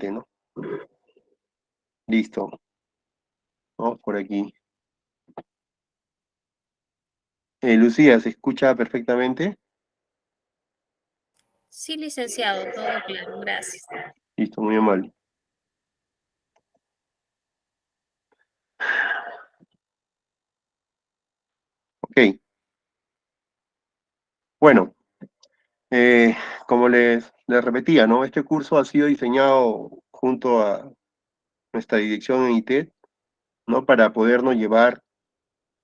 adelante, ¿no? Listo. Vamos por aquí. Lucía, ¿se escucha perfectamente? Sí, licenciado, todo claro, gracias. Listo, muy amable. Ok. Bueno, eh, como les repetía, ¿no? Este curso ha sido diseñado junto a nuestra dirección en ITED, ¿no? Para podernos llevar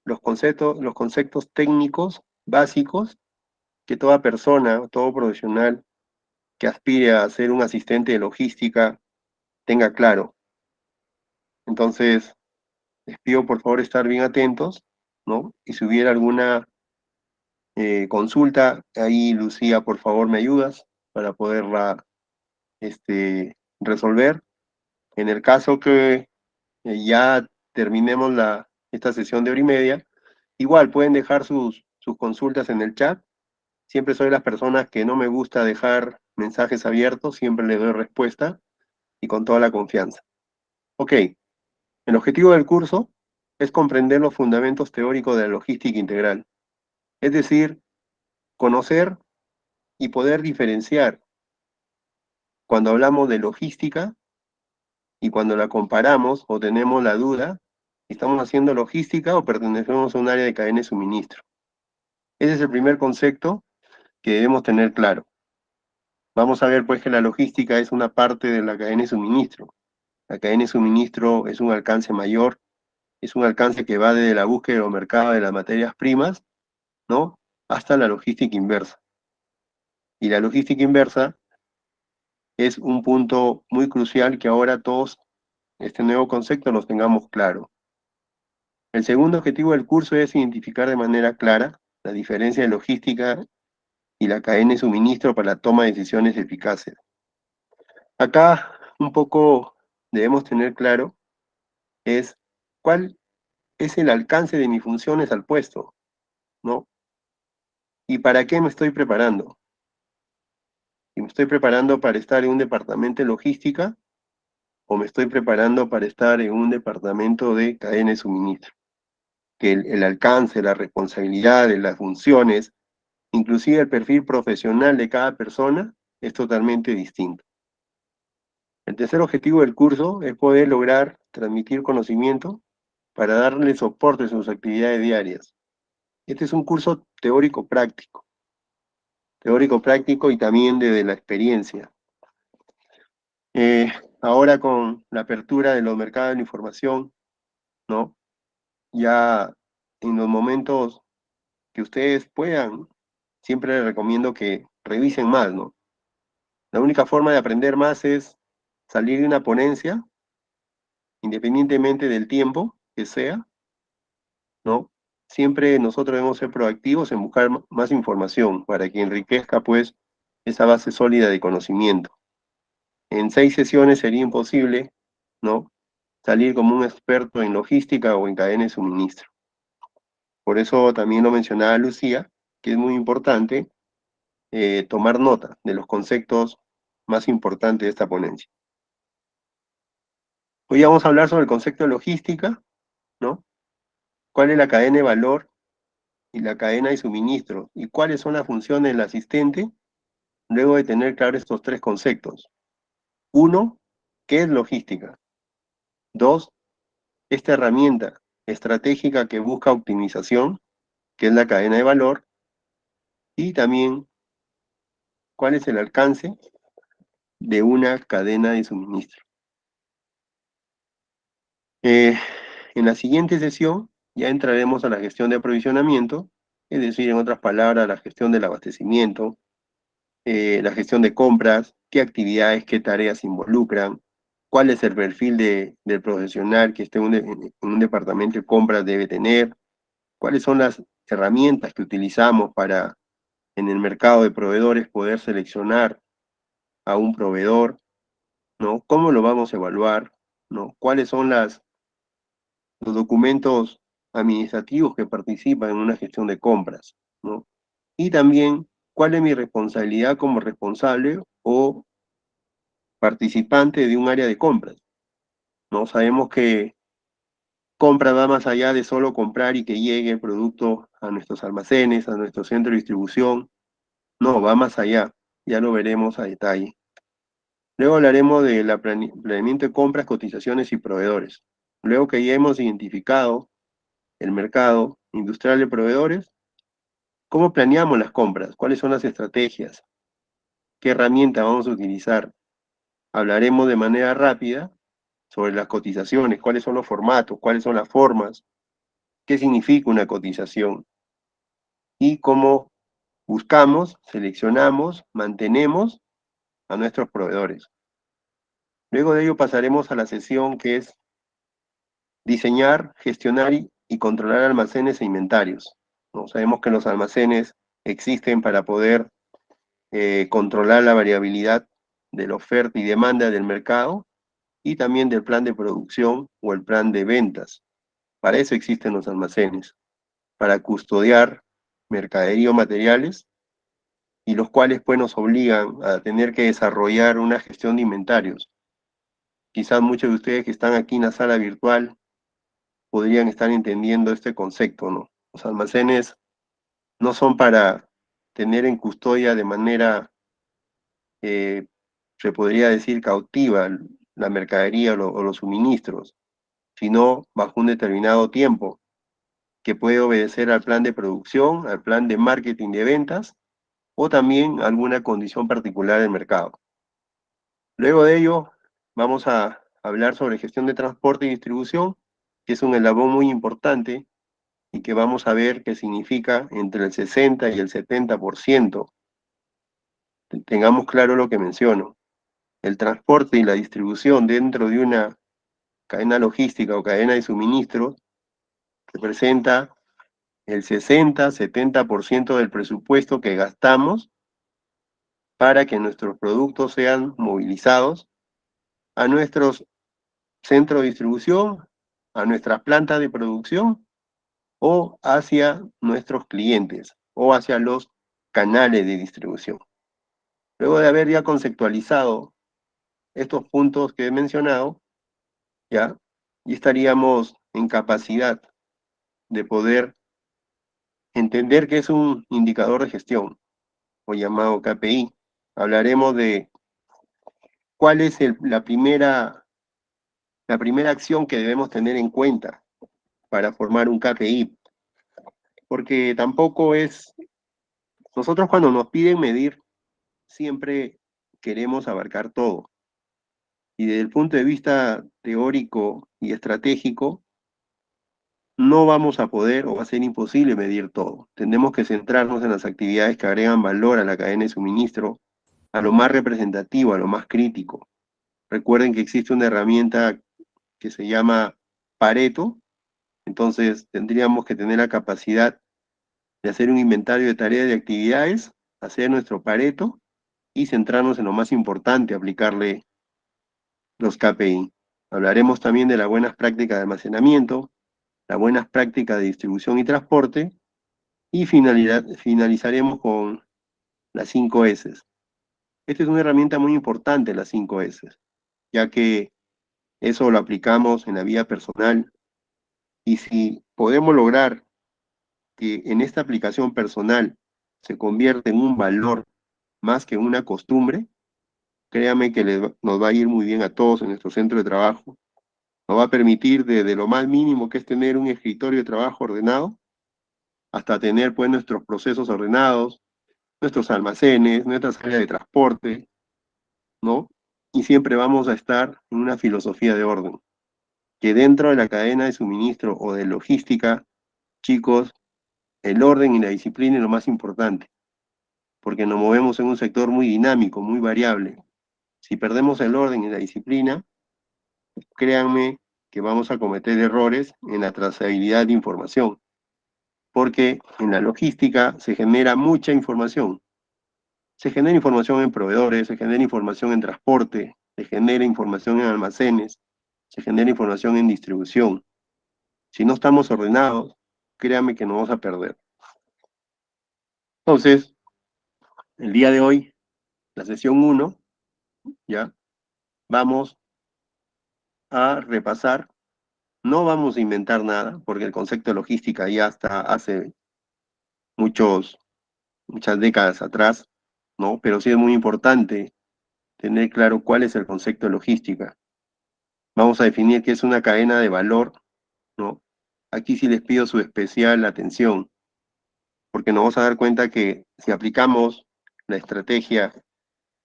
los conceptos técnicos básicos que toda persona, todo profesional que aspire a ser un asistente de logística tenga claro. Entonces, les pido por favor estar bien atentos, ¿no? Y si hubiera alguna consulta, ahí Lucía, por favor, me ayudas para poderla resolver. En el caso que ya terminemos esta sesión de hora y media, igual pueden dejar sus consultas en el chat. Siempre soy las personas que no me gusta dejar mensajes abiertos, siempre les doy respuesta y con toda la confianza. Ok, el objetivo del curso es comprender los fundamentos teóricos de la logística integral, es decir, conocer y poder diferenciar cuando hablamos de logística y cuando la comparamos o tenemos la duda, ¿estamos haciendo logística o pertenecemos a un área de cadena de suministro? Ese es el primer concepto que debemos tener claro. Vamos a ver pues que la logística es una parte de la cadena de suministro. La cadena de suministro es un alcance mayor, es un alcance que va desde la búsqueda de los mercados de las materias primas, ¿no? Hasta la logística inversa. Y la logística inversa es un punto muy crucial que ahora todos este nuevo concepto los tengamos claro. El segundo objetivo del curso es identificar de manera clara la diferencia de logística y la cadena de suministro para la toma de decisiones eficaces. Acá un poco debemos tener claro es cuál es el alcance de mis funciones al puesto, ¿no? ¿Y para qué me estoy preparando? ¿Y me estoy preparando para estar en un departamento de logística o me estoy preparando para estar en un departamento de cadena de suministro? Que el alcance, la responsabilidad, las funciones, inclusive el perfil profesional de cada persona es totalmente distinto. El tercer objetivo del curso es poder lograr transmitir conocimiento para darle soporte a sus actividades diarias. Este es un curso teórico práctico y también desde la experiencia. Ahora con la apertura de los mercados de la información, ¿no? Ya en los momentos que ustedes puedan, siempre les recomiendo que revisen más, ¿no? La única forma de aprender más es salir de una ponencia, independientemente del tiempo que sea, ¿no? Siempre nosotros debemos ser proactivos en buscar más información para que enriquezca, pues, esa base sólida de conocimiento. En 6 sesiones sería imposible, ¿no? Salir como un experto en logística o en cadena de suministro. Por eso también lo mencionaba Lucía, que es muy importante tomar nota de los conceptos más importantes de esta ponencia. Hoy vamos a hablar sobre el concepto de logística, ¿no? ¿Cuál es la cadena de valor y la cadena de suministro? ¿Y cuáles son las funciones del asistente luego de tener claro estos tres conceptos? Uno, ¿qué es logística? Dos, esta herramienta estratégica que busca optimización, que es la cadena de valor, y también cuál es el alcance de una cadena de suministro. Eh, en la siguiente sesión ya entraremos a la gestión de aprovisionamiento, es decir, en otras palabras, la gestión del abastecimiento, la gestión de compras, qué actividades, qué tareas involucran, cuál es el perfil del profesional que esté en un departamento de compras debe tener, cuáles son las herramientas que utilizamos para en el mercado de proveedores poder seleccionar a un proveedor, ¿no? ¿Cómo lo vamos a evaluar? ¿No? ¿Cuáles son los documentos administrativos que participan en una gestión de compras? ¿No? Y también, ¿cuál es mi responsabilidad como responsable o participante de un área de compras, ¿no? Sabemos que compra va más allá de solo comprar y que llegue el producto a nuestros almacenes, a nuestro centro de distribución. No, va más allá. Ya lo veremos a detalle. Luego hablaremos de la planeamiento de compras, cotizaciones y proveedores. Luego que ya hemos identificado el mercado industrial de proveedores, ¿cómo planeamos las compras? ¿Cuáles son las estrategias? ¿Qué herramienta vamos a utilizar? Hablaremos de manera rápida sobre las cotizaciones, cuáles son los formatos, cuáles son las formas, qué significa una cotización y cómo buscamos, seleccionamos, mantenemos a nuestros proveedores. Luego de ello pasaremos a la sesión que es diseñar, gestionar y controlar almacenes e inventarios, ¿no? Sabemos que los almacenes existen para poder controlar la variabilidad de la oferta y demanda del mercado y también del plan de producción o el plan de ventas. Para eso existen los almacenes, para custodiar mercadería o materiales y los cuales pues nos obligan a tener que desarrollar una gestión de inventarios. Quizás muchos de ustedes que están aquí en la sala virtual podrían estar entendiendo este concepto, ¿no? Los almacenes no son para tener en custodia de manera, se podría decir, cautiva la mercadería o los suministros, sino bajo un determinado tiempo, que puede obedecer al plan de producción, al plan de marketing de ventas, o también alguna condición particular del mercado. Luego de ello, vamos a hablar sobre gestión de transporte y distribución, que es un eslabón muy importante y que vamos a ver qué significa entre el 60 y el 70%. Tengamos claro lo que menciono. El transporte y la distribución dentro de una cadena logística o cadena de suministros representa el 60-70% del presupuesto que gastamos para que nuestros productos sean movilizados a nuestros centros de distribución, a nuestras plantas de producción o hacia nuestros clientes o hacia los canales de distribución. Luego de haber ya conceptualizado estos puntos que he mencionado, ya, y estaríamos en capacidad de poder entender qué es un indicador de gestión o llamado KPI. Hablaremos de cuál es la primera acción que debemos tener en cuenta para formar un KPI, porque tampoco es, nosotros cuando nos piden medir, siempre queremos abarcar todo. Y desde el punto de vista teórico y estratégico, no vamos a poder o va a ser imposible medir todo. Tenemos que centrarnos en las actividades que agregan valor a la cadena de suministro, a lo más representativo, a lo más crítico. Recuerden que existe una herramienta que se llama Pareto, entonces tendríamos que tener la capacidad de hacer un inventario de tareas y actividades, hacer nuestro Pareto y centrarnos en lo más importante, aplicarle los KPI. Hablaremos también de las buenas prácticas de almacenamiento, las buenas prácticas de distribución y transporte, y finalizaremos con las 5 S. Esta es una herramienta muy importante, las 5 S, ya que eso lo aplicamos en la vida personal, y si podemos lograr que en esta aplicación personal se convierta en un valor más que una costumbre, créame que nos va a ir muy bien a todos en nuestro centro de trabajo. Nos va a permitir desde lo más mínimo que es tener un escritorio de trabajo ordenado, hasta tener pues nuestros procesos ordenados, nuestros almacenes, nuestras áreas de transporte, ¿no? Y siempre vamos a estar en una filosofía de orden, que dentro de la cadena de suministro o de logística, chicos, el orden y la disciplina es lo más importante, porque nos movemos en un sector muy dinámico, muy variable. Si perdemos el orden y la disciplina, créanme que vamos a cometer errores en la trazabilidad de información, porque en la logística se genera mucha información. Se genera información en proveedores, se genera información en transporte, se genera información en almacenes, se genera información en distribución. Si no estamos ordenados, créanme que nos vamos a perder. Entonces, el día de hoy, la sesión 1, ¿ya? vamos a repasar. No vamos a inventar nada, porque el concepto de logística ya está hace muchas décadas atrás, ¿no? Pero sí es muy importante tener claro cuál es el concepto de logística. Vamos a definir qué es una cadena de valor, ¿no? Aquí sí les pido su especial atención, porque nos vamos a dar cuenta que si aplicamos la estrategia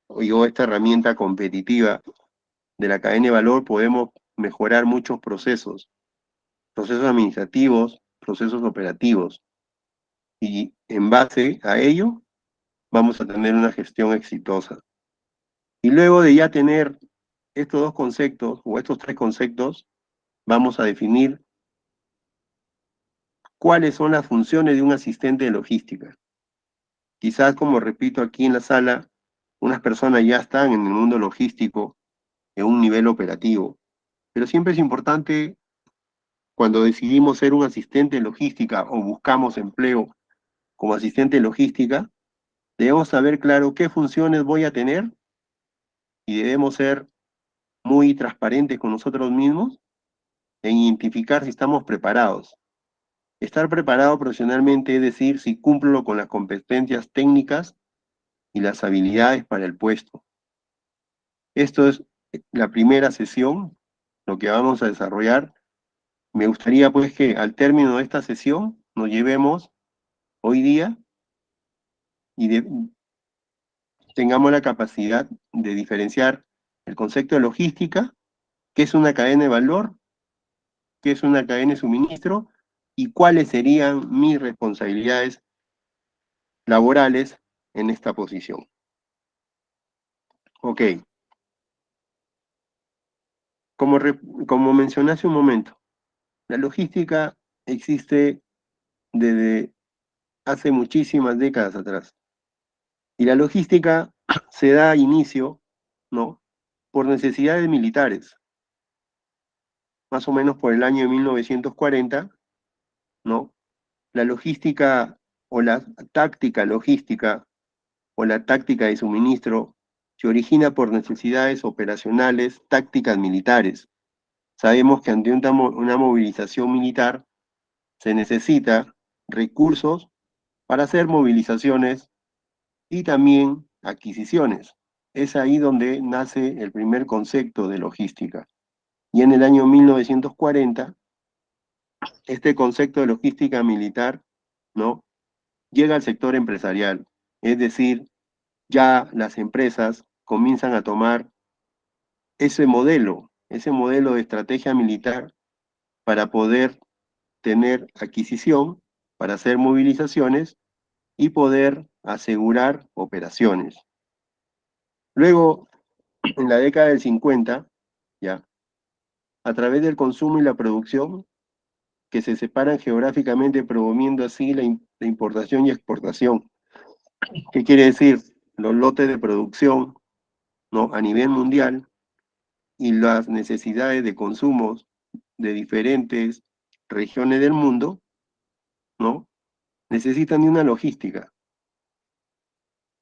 o esta herramienta competitiva de la cadena de valor, podemos mejorar muchos procesos administrativos, procesos operativos, y en base a ello vamos a tener una gestión exitosa. Y luego de ya tener estos dos conceptos o estos tres conceptos, vamos a definir cuáles son las funciones de un asistente de logística. Quizás, como repito aquí en la sala, unas personas ya están en el mundo logístico en un nivel operativo, pero siempre es importante cuando decidimos ser un asistente de logística o buscamos empleo como asistente de logística, debemos saber claro qué funciones voy a tener y debemos ser muy transparentes con nosotros mismos en identificar si estamos preparados. Estar preparado profesionalmente es decir si cumplo con las competencias técnicas y las habilidades para el puesto. Esto es la primera sesión, lo que vamos a desarrollar. Me gustaría pues que al término de esta sesión nos llevemos hoy día y tengamos la capacidad de diferenciar el concepto de logística, qué es una cadena de valor, qué es una cadena de suministro y cuáles serían mis responsabilidades laborales en esta posición. Ok, como mencioné hace un momento, la logística existe desde hace muchísimas décadas atrás. Y la logística se da inicio, ¿no? Por necesidades militares, más o menos por el año 1940, ¿no? La logística o la táctica logística o la táctica de suministro se origina por necesidades operacionales, tácticas militares. Sabemos que ante una movilización militar se necesita recursos para hacer movilizaciones y también adquisiciones. Es ahí donde nace el primer concepto de logística. Y en el año 1940, este concepto de logística militar, ¿no? Llega al sector empresarial. Es decir, ya las empresas comienzan a tomar ese modelo de estrategia militar para poder tener adquisición, para hacer movilizaciones y poder asegurar operaciones. Luego, en la década del 50, ya, a través del consumo y la producción, que se separan geográficamente, promoviendo así la importación y exportación. ¿Qué quiere decir? Los lotes de producción, ¿no? A nivel mundial y las necesidades de consumos de diferentes regiones del mundo, ¿no? Necesitan de una logística.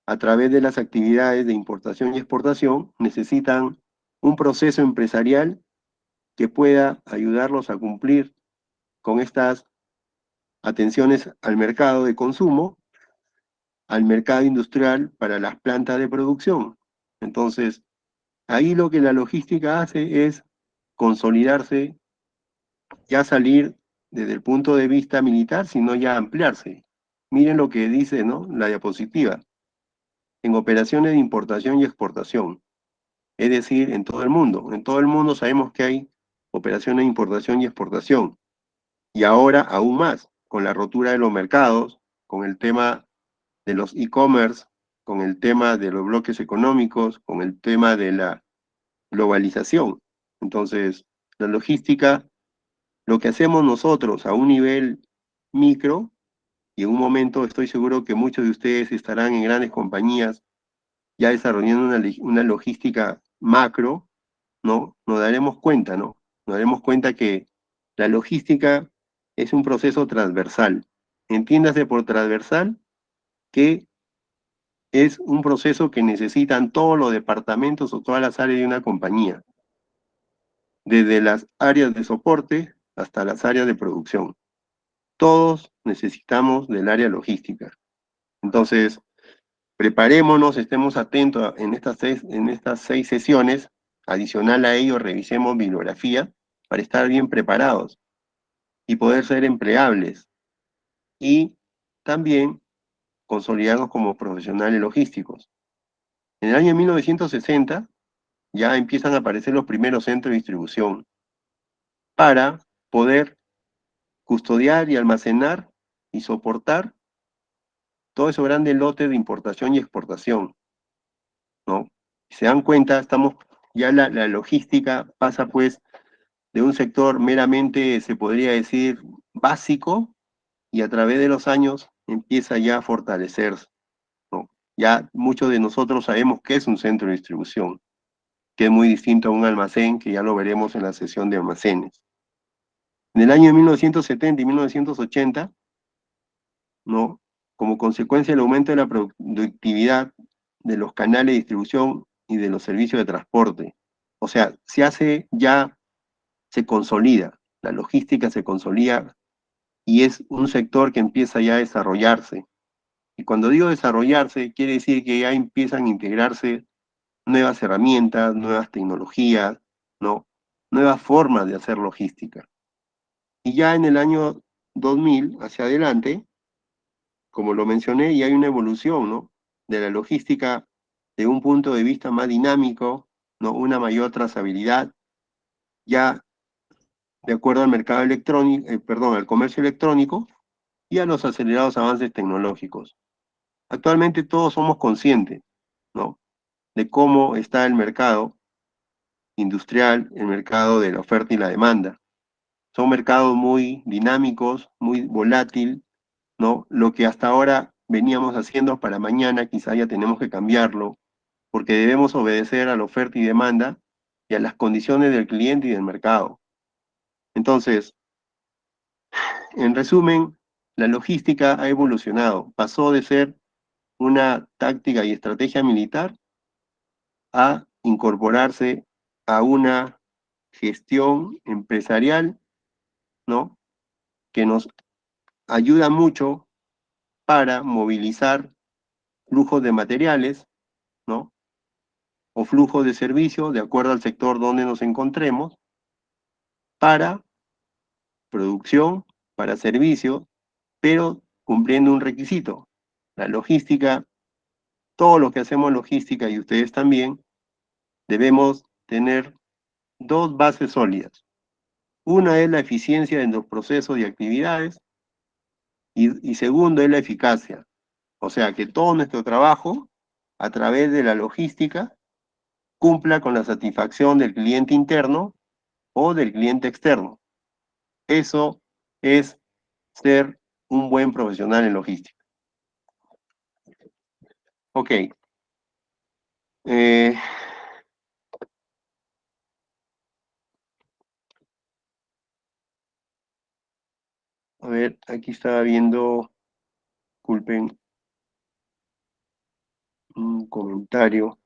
A través de las actividades de importación y exportación, necesitan un proceso empresarial que pueda ayudarlos a cumplir con estas atenciones al mercado de consumo, al mercado industrial para las plantas de producción. Entonces, ahí lo que la logística hace es consolidarse, ya salir desde el punto de vista militar, sino ya ampliarse. Miren lo que dice, ¿no? La diapositiva. En operaciones de importación y exportación, es decir, en todo el mundo. En todo el mundo sabemos que hay operaciones de importación y exportación. Y ahora aún más, con la rotura de los mercados, con el tema de los e-commerce, con el tema de los bloques económicos, con el tema de la globalización. Entonces, la logística, lo que hacemos nosotros a un nivel micro, y en un momento estoy seguro que muchos de ustedes estarán en grandes compañías ya desarrollando una logística macro, ¿no? Nos daremos cuenta, ¿no? Nos daremos cuenta que la logística es un proceso transversal. Entiéndase por transversal que es un proceso que necesitan todos los departamentos o todas las áreas de una compañía, desde las áreas de soporte hasta las áreas de producción. Todos necesitamos del área logística. Entonces, preparémonos, estemos atentos en estas 6 sesiones. Adicional a ello, revisemos bibliografía para estar bien preparados y poder ser empleables. Y también consolidarnos como profesionales logísticos. En el año 1960 ya empiezan a aparecer los primeros centros de distribución para poder custodiar y almacenar y soportar todo esos grandes lotes de importación y exportación, ¿no? Si se dan cuenta, ya la logística pasa pues de un sector meramente, se podría decir, básico, y a través de los años empieza ya a fortalecerse, ¿no? Ya muchos de nosotros sabemos qué es un centro de distribución, que es muy distinto a un almacén, que ya lo veremos en la sesión de almacenes. En el año 1970 y 1980, ¿no? Como consecuencia del aumento de la productividad de los canales de distribución y de los servicios de transporte. O sea, se consolida, la logística se consolida y es un sector que empieza ya a desarrollarse. Y cuando digo desarrollarse, quiere decir que ya empiezan a integrarse nuevas herramientas, nuevas tecnologías, ¿no? Nuevas formas de hacer logística. Y ya en el año 2000 hacia adelante, como lo mencioné, ya hay una evolución, ¿no? De la logística de un punto de vista más dinámico, ¿no? Una mayor trazabilidad, ya de acuerdo al mercado electrónico, perdón, al comercio electrónico y a los acelerados avances tecnológicos. Actualmente todos somos conscientes, ¿no? De cómo está el mercado industrial, el mercado de la oferta y la demanda. Son mercados muy dinámicos, muy volátiles, ¿no? Lo que hasta ahora veníamos haciendo para mañana, quizá ya tenemos que cambiarlo, porque debemos obedecer a la oferta y demanda y a las condiciones del cliente y del mercado. Entonces, en resumen, la logística ha evolucionado, pasó de ser una táctica y estrategia militar a incorporarse a una gestión empresarial, ¿no? Que nos ayuda mucho para movilizar flujos de materiales, ¿no? O flujos de servicios, de acuerdo al sector donde nos encontremos, para producción, para servicio, pero cumpliendo un requisito. La logística, todo lo que hacemos en logística y ustedes también, debemos tener dos bases sólidas. Una es la eficiencia en los procesos y actividades y segundo es la eficacia. O sea, que todo nuestro trabajo a través de la logística cumpla con la satisfacción del cliente interno o del cliente externo. Eso es ser un buen profesional en logística. Ok. Eh, a ver, aquí estaba viendo, disculpen, un comentario.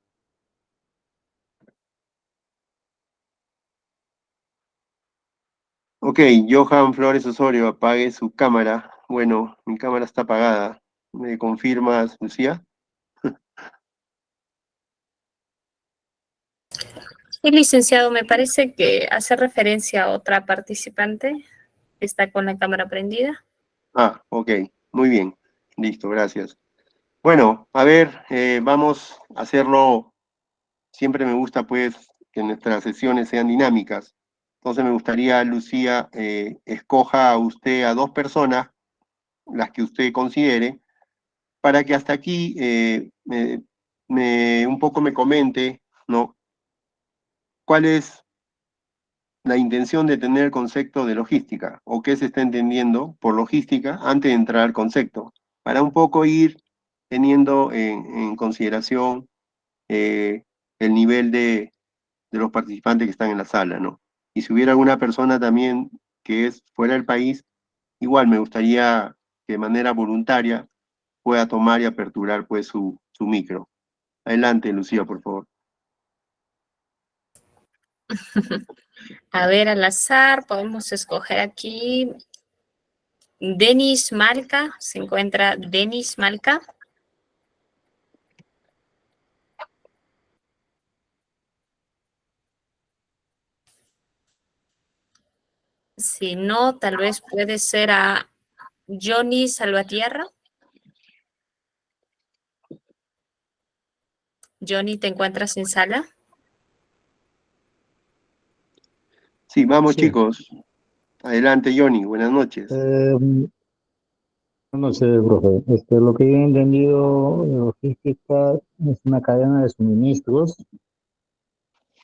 Ok, Johan Flores Osorio, apague su cámara. Bueno, mi cámara está apagada. ¿Me confirmas, Lucía? Sí, licenciado, me parece que hace referencia a otra participante que está con la cámara prendida. Ah, ok, muy bien. Listo, gracias. Bueno, a ver, vamos a hacerlo. Siempre me gusta, pues, que nuestras sesiones sean dinámicas. Entonces me gustaría, Lucía, escoja a usted a 2 personas, las que usted considere, para que hasta aquí un poco me comente, ¿no? ¿Cuál es la intención de tener el concepto de logística o qué se está entendiendo por logística antes de entrar al concepto? Para un poco ir teniendo en consideración el nivel de los participantes que están en la sala, ¿no? Y si hubiera alguna persona también que es fuera del país, igual me gustaría que de manera voluntaria pueda tomar y aperturar pues su micro. Adelante, Lucía, por favor. A ver, al azar, podemos escoger aquí Denis Malca. Se encuentra Denis Malca. Si no, tal vez puede ser a Johnny Salvatierra. Johnny, ¿te encuentras en sala? Sí, vamos, Sí, chicos. Adelante, Johnny. Buenas noches. no sé, profe. Lo que yo he entendido, logística es una cadena de suministros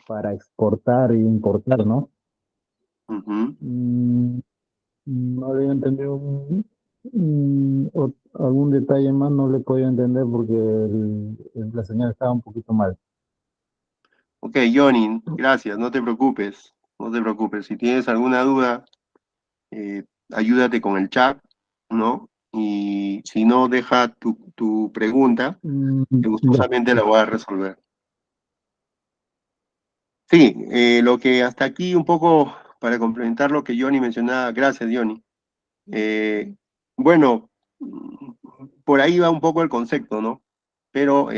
para exportar e importar, ¿no? Ujú. Mm, no había entendido algún detalle más, no le podía entender porque la señal estaba un poquito mal. Ok, Johnny, gracias. No te preocupes. No te preocupes. Si tienes alguna duda, ayúdate con el chat, ¿no? Y si no, deja tu pregunta, que Ya. gustosamente la voy a resolver. Sí, lo que hasta aquí un poco para complementar lo que Johnny mencionaba, gracias Johnny. Eh, bueno, por ahí va un poco el concepto, ¿no? Pero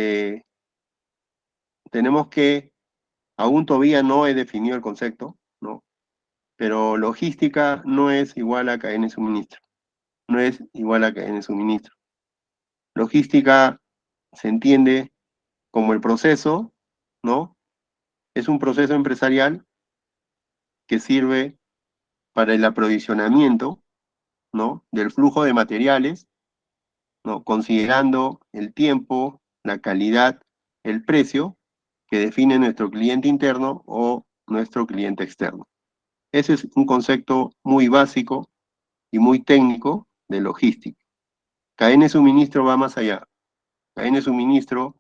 tenemos que, aún todavía no he definido el concepto, ¿no? Pero logística no es igual a cadena de suministro, no es igual a cadena de suministro. Logística se entiende como el proceso, ¿no? Es un proceso empresarial que sirve para el aprovisionamiento, ¿no? Del flujo de materiales, ¿no? Considerando el tiempo, la calidad, el precio que define nuestro cliente interno o nuestro cliente externo. Ese es un concepto muy básico y muy técnico de logística. Cadena de suministro va más allá. Cadena de suministro,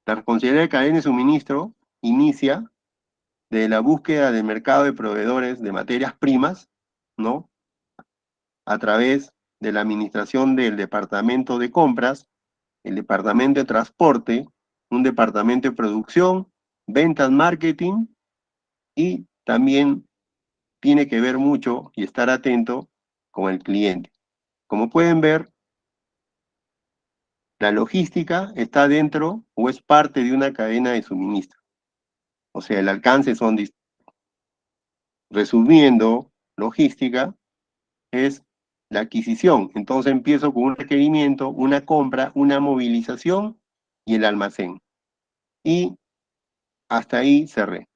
la responsabilidad de cadena de suministro inicia de la búsqueda del mercado de proveedores de materias primas, ¿no? A través de la administración del departamento de compras, el departamento de transporte, un departamento de producción, ventas, marketing y también tiene que ver mucho y estar atento con el cliente. Como pueden ver, la logística está dentro o es parte de una cadena de suministro. O sea, el alcance son distintos. Resumiendo, logística es la adquisición. Entonces empiezo con un requerimiento, una compra, una movilización y el almacén. Y hasta ahí cerré.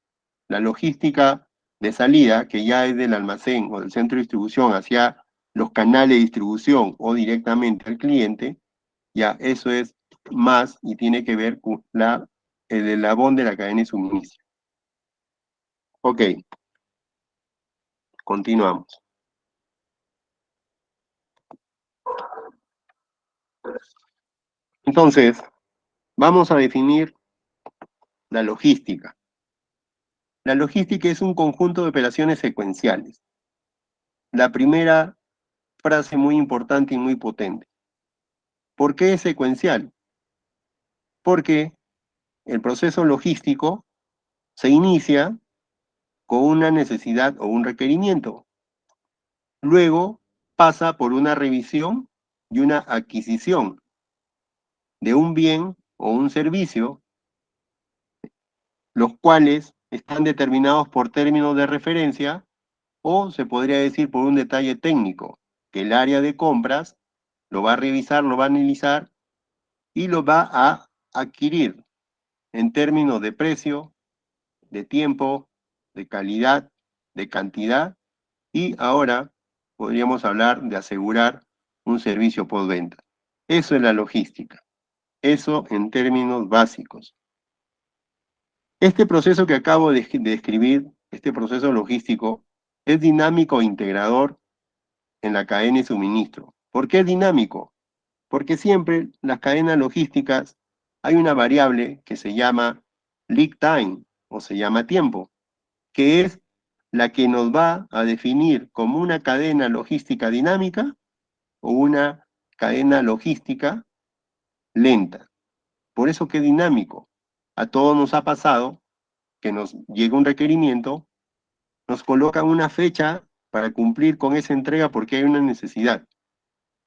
La logística de salida, que ya es del almacén o del centro de distribución hacia los canales de distribución o directamente al cliente, ya eso es más y tiene que ver con el eslabón de la cadena de suministro. Ok, continuamos. Entonces, vamos a definir la logística. La logística es un conjunto de operaciones secuenciales. La primera frase muy importante y muy potente. ¿Por qué es secuencial? Porque el proceso logístico se inicia con una necesidad o un requerimiento. Luego pasa por una revisión y una adquisición de un bien o un servicio, los cuales están determinados por términos de referencia o se podría decir por un detalle técnico, que el área de compras lo va a revisar, lo va a analizar y lo va a adquirir en términos de precio, de tiempo, de calidad, de cantidad y ahora podríamos hablar de asegurar un servicio postventa. Eso es la logística. Eso en términos básicos. Este proceso que acabo de describir, este proceso logístico, es dinámico e integrador en la cadena de suministro. ¿Por qué es dinámico? Porque siempre las cadenas logísticas hay una variable que se llama lead time o se llama tiempo, que es la que nos va a definir como una cadena logística dinámica o una cadena logística lenta. Por eso que es dinámico. A todos nos ha pasado que nos llega un requerimiento, nos colocan una fecha para cumplir con esa entrega porque hay una necesidad.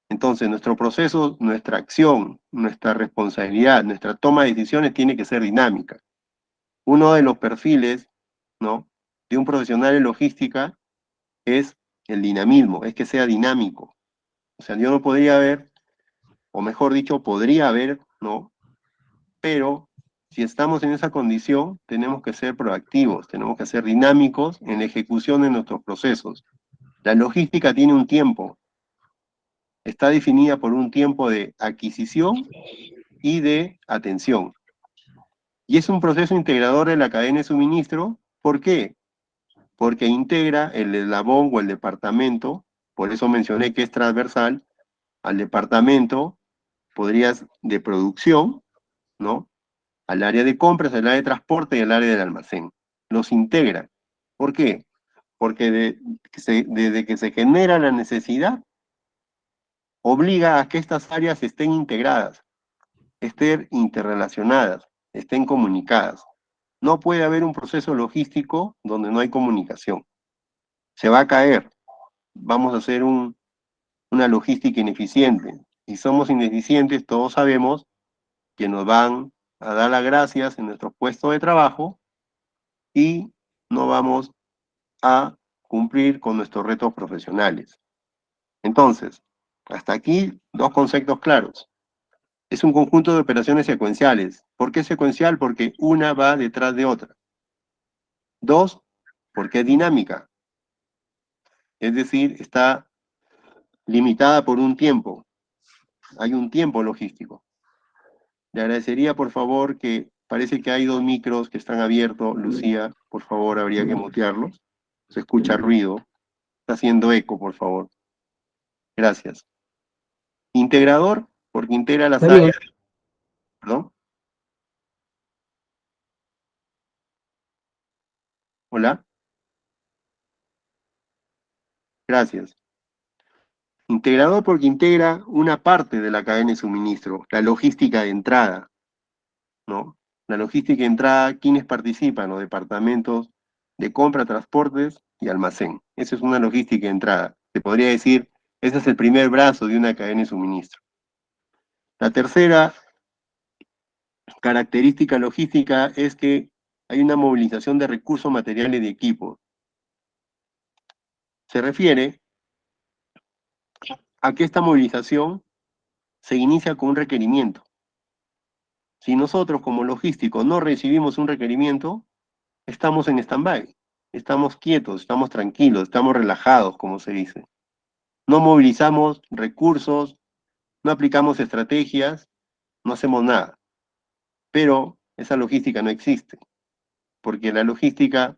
Entonces, nuestro proceso, nuestra acción, nuestra responsabilidad, nuestra toma de decisiones tiene que ser dinámica. Uno de los perfiles, ¿no?, de un profesional en logística es el dinamismo, es que sea dinámico. O sea, yo no podría haber, o mejor dicho, podría haber, ¿no? Pero si estamos en esa condición, tenemos que ser proactivos, tenemos que ser dinámicos en la ejecución de nuestros procesos. La logística tiene un tiempo, está definida por un tiempo de adquisición y de atención. Y es un proceso integrador de la cadena de suministro. ¿Por qué? Porque integra el eslabón o el departamento, por eso mencioné que es transversal, al departamento, podrías, de producción, ¿no?, al área de compras, al área de transporte y al área del almacén. Los integra. ¿Por qué? Porque desde que se genera la necesidad, obliga a que estas áreas estén integradas, estén interrelacionadas, estén comunicadas. No puede haber un proceso logístico donde no hay comunicación. Se va a caer. Vamos a hacer una logística ineficiente. Si somos ineficientes, todos sabemos que nos van a dar las gracias en nuestro puesto de trabajo y no vamos a cumplir con nuestros retos profesionales. Entonces, hasta aquí, dos conceptos claros. Es un conjunto de operaciones secuenciales. ¿Por qué secuencial? Porque una va detrás de otra. Dos, porque es dinámica. Es decir, está limitada por un tiempo. Hay un tiempo logístico. Le agradecería, por favor, que parece que hay dos micros que están abiertos. Lucía, por favor, habría que mutearlos. Se escucha ruido. Está haciendo eco, por favor. Gracias. Integrador, porque integra las áreas. ¿Perdón? Hola. Gracias. Integrador porque integra una parte de la cadena de suministro, la logística de entrada, ¿no? La logística de entrada, ¿quiénes participan? Los departamentos de compra, transportes y almacén. Esa es una logística de entrada. Se podría decir, ese es el primer brazo de una cadena de suministro. La tercera característica logística es que hay una movilización de recursos materiales y de equipos. Se refiere a que esta movilización se inicia con un requerimiento. Si nosotros como logísticos no recibimos un requerimiento, estamos en stand-by, estamos quietos, estamos tranquilos, estamos relajados, como se dice. No movilizamos recursos, no aplicamos estrategias, no hacemos nada. Pero esa logística no existe, porque la logística,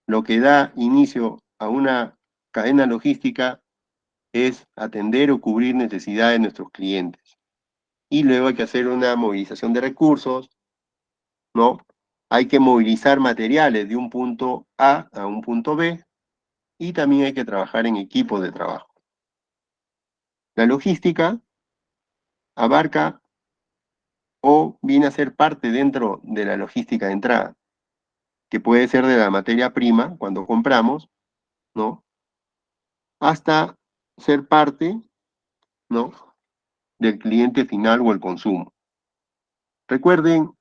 lo que da inicio a una cadena logística es atender o cubrir necesidades de nuestros clientes. Y luego hay que hacer una movilización de recursos, ¿no? Hay que movilizar materiales de un punto A a un punto B y también hay que trabajar en equipos de trabajo. La logística abarca o viene a ser parte dentro de la logística de entrada, que puede ser de la materia prima cuando compramos, ¿no?, hasta ser parte, ¿no?, del cliente final o el consumo. Recuerden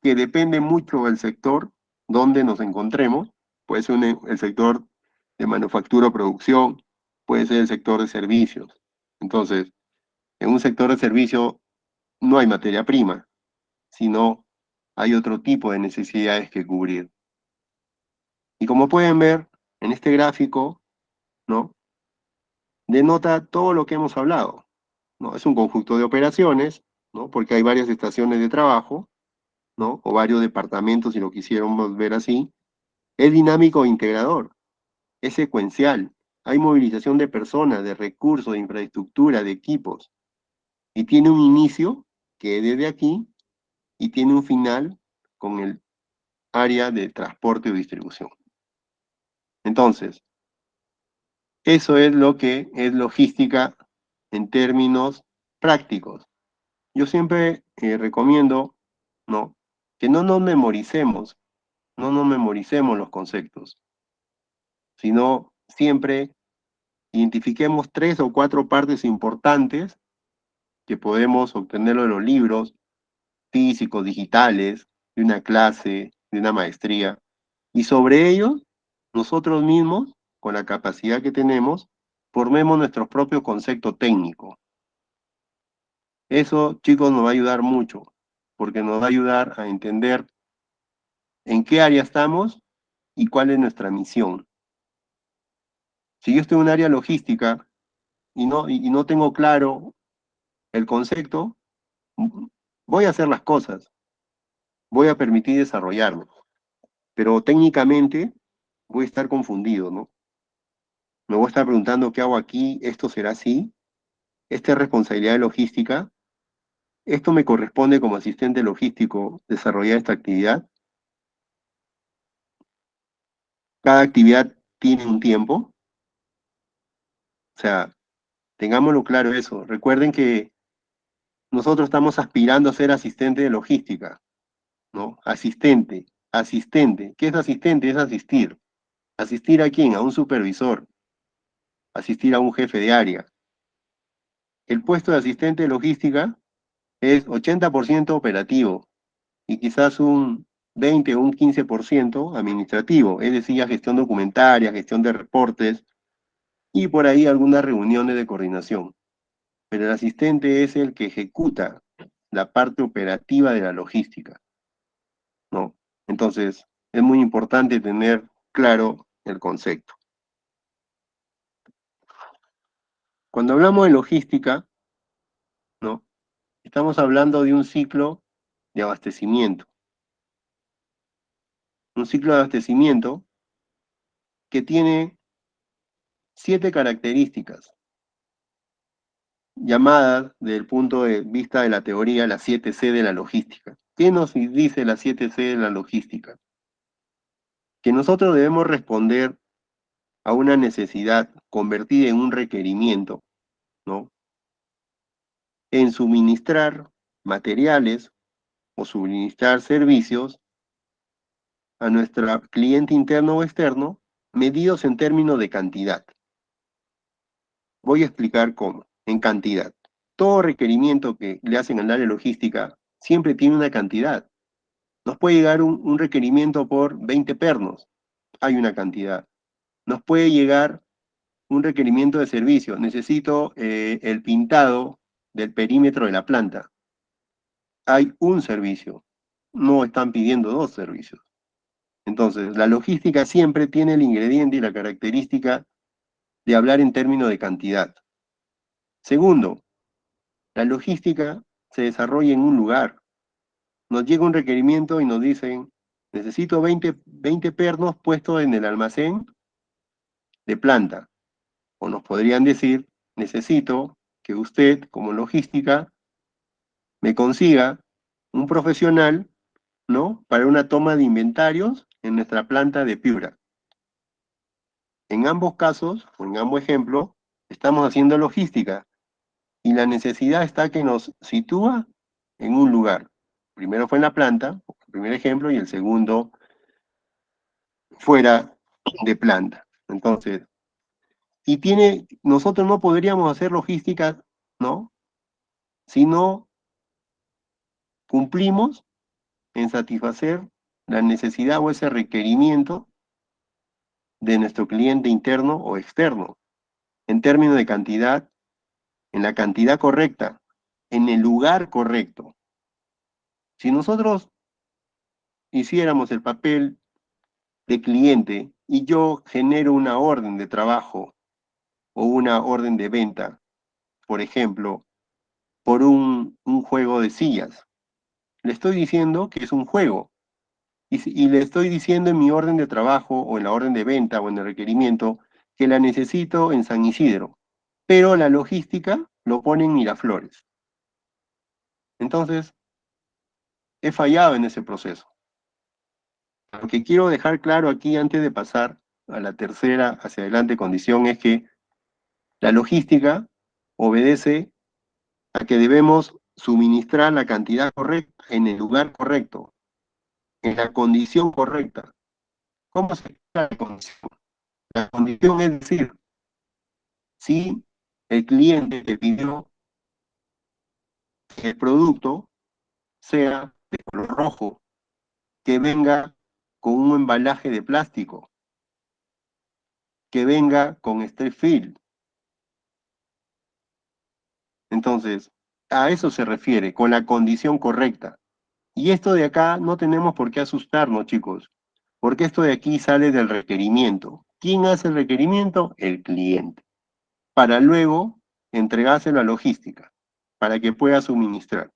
que depende mucho del sector donde nos encontremos. Puede ser el sector de manufactura o producción, puede ser el sector de servicios. Entonces, en un sector de servicio no hay materia prima, sino hay otro tipo de necesidades que cubrir. Y como pueden ver en este gráfico, ¿no?, denota todo lo que hemos hablado, ¿no? Es un conjunto de operaciones, ¿no?, porque hay varias estaciones de trabajo, ¿no?, o varios departamentos, si lo quisiéramos ver así. Es dinámico e integrador, es secuencial, hay movilización de personas, de recursos, de infraestructura, de equipos, y tiene un inicio que es desde aquí, y tiene un final con el área de transporte o distribución. Entonces, eso es lo que es logística en términos prácticos. Yo siempre recomiendo, ¿no?, que no nos memoricemos los conceptos, sino siempre identifiquemos 3 o 4 partes importantes que podemos obtenerlo de los libros físicos, digitales, de una clase, de una maestría, y sobre ellos, nosotros mismos, con la capacidad que tenemos, formemos nuestro propio concepto técnico. Eso, chicos, nos va a ayudar mucho, porque nos va a ayudar a entender en qué área estamos y cuál es nuestra misión. Si yo estoy en un área logística y no tengo claro el concepto, voy a hacer las cosas, voy a permitir desarrollarlo, pero técnicamente voy a estar confundido, ¿no? Me voy a estar preguntando qué hago aquí, esto será así, esta es responsabilidad de logística, esto me corresponde como asistente logístico desarrollar esta actividad. Cada actividad tiene un tiempo, o sea, tengámoslo claro eso. Recuerden que nosotros estamos aspirando a ser asistente de logística, ¿no? Asistente. ¿Qué es asistente? Es asistir. ¿Asistir a quién? A un supervisor, asistir a un jefe de área. El puesto de asistente de logística es 80% operativo y quizás un 20 o un 15% administrativo, es decir, a gestión documentaria, gestión de reportes y por ahí algunas reuniones de coordinación. Pero el asistente es el que ejecuta la parte operativa de la logística, ¿no? Entonces, es muy importante tener claro el concepto. Cuando hablamos de logística, ¿no?, estamos hablando de un ciclo de abastecimiento. Un ciclo de abastecimiento que tiene 7 características, llamadas desde el punto de vista de la teoría las 7C de la logística. ¿Qué nos dice las 7C de la logística? Que nosotros debemos responder a una necesidad convertida en un requerimiento, ¿no?, en suministrar materiales o suministrar servicios a nuestro cliente interno o externo, medidos en términos de cantidad. Voy a explicar cómo, en cantidad. Todo requerimiento que le hacen al área logística siempre tiene una cantidad. Nos puede llegar un requerimiento por 20 pernos, hay una cantidad. Nos puede llegar un requerimiento de servicio, necesito el pintado del perímetro de la planta. Hay un servicio, no están pidiendo 2 servicios. Entonces, la logística siempre tiene el ingrediente y la característica de hablar en términos de cantidad. Segundo, la logística se desarrolla en un lugar. Nos llega un requerimiento y nos dicen, necesito 20 pernos puestos en el almacén de planta. O nos podrían decir, necesito que usted, como logística, me consiga un profesional, ¿no?, para una toma de inventarios en nuestra planta de Piura. En ambos casos, o en ambos ejemplos, estamos haciendo logística y la necesidad está que nos sitúa en un lugar. Primero fue en la planta, el primer ejemplo, y el segundo fuera de planta. Entonces, nosotros no podríamos hacer logística, ¿no?, si no cumplimos en satisfacer la necesidad o ese requerimiento de nuestro cliente interno o externo, en términos de cantidad, en la cantidad correcta, en el lugar correcto. Si nosotros hiciéramos el papel de cliente y yo genero una orden de trabajo o una orden de venta, por ejemplo, por un juego de sillas, le estoy diciendo que es un juego. Y le estoy diciendo en mi orden de trabajo o en la orden de venta o en el requerimiento que la necesito en San Isidro, pero la logística lo pone en Miraflores. Entonces, he fallado en ese proceso. Lo que quiero dejar claro aquí antes de pasar a la tercera hacia adelante condición es que la logística obedece a que debemos suministrar la cantidad correcta en el lugar correcto, en la condición correcta. ¿Cómo se explica la condición? La condición es decir, si el cliente te pidió que el producto sea de color rojo, que venga con un embalaje de plástico, que venga con strip fill. Entonces, a eso se refiere, con la condición correcta. Y esto de acá no tenemos por qué asustarnos, chicos, porque esto de aquí sale del requerimiento. ¿Quién hace el requerimiento? El cliente. Para luego entregárselo a logística, para que pueda suministrar.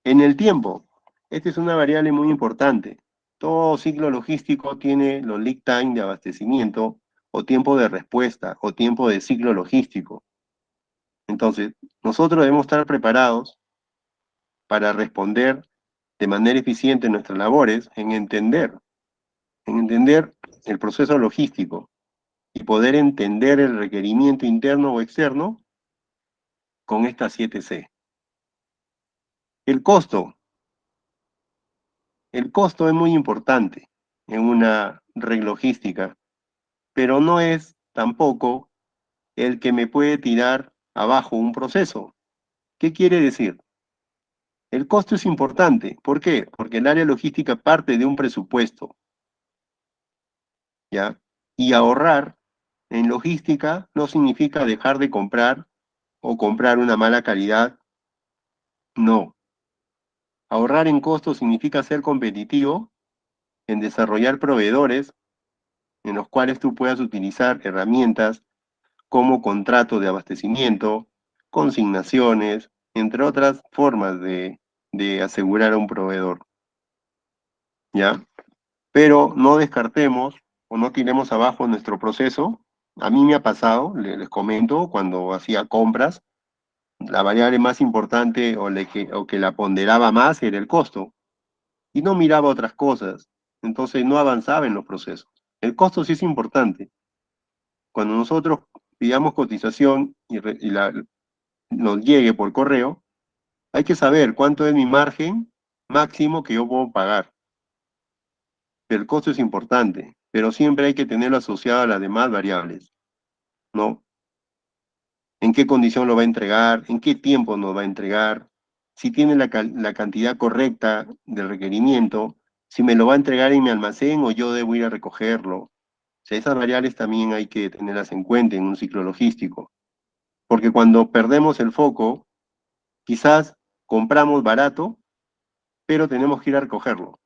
En el tiempo, esta es una variable muy importante. Todo ciclo logístico tiene los lead time de abastecimiento, o tiempo de respuesta, o tiempo de ciclo logístico. Entonces, nosotros debemos estar preparados para responder de manera eficiente nuestras labores en entender el proceso logístico y poder entender el requerimiento interno o externo con estas 7C. El costo. El costo es muy importante en una red logística, pero no es tampoco el que me puede tirar abajo un proceso. ¿Qué quiere decir? El costo es importante. ¿Por qué? Porque el área logística parte de un presupuesto, ¿ya? Y ahorrar en logística no significa dejar de comprar o comprar una mala calidad. No. Ahorrar en costos significa ser competitivo en desarrollar proveedores en los cuales tú puedas utilizar herramientas como contrato de abastecimiento, consignaciones, entre otras formas de asegurar a un proveedor, ¿ya? Pero no descartemos o no tiremos abajo nuestro proceso. A mí me ha pasado, les comento, cuando hacía compras, la variable más importante o que la ponderaba más era el costo, y no miraba otras cosas, entonces no avanzaba en los procesos. El costo sí es importante. Cuando nosotros pidamos cotización nos llegue por correo, hay que saber cuánto es mi margen máximo que yo puedo pagar. Pero el costo es importante, pero siempre hay que tenerlo asociado a las demás variables, ¿no? ¿En qué condición lo va a entregar? ¿En qué tiempo nos va a entregar? Si tiene la cantidad correcta del requerimiento, si me lo va a entregar en mi almacén o yo debo ir a recogerlo. O sea, esas variables también hay que tenerlas en cuenta en un ciclo logístico. Porque cuando perdemos el foco, quizás compramos barato, pero tenemos que ir a recogerlo.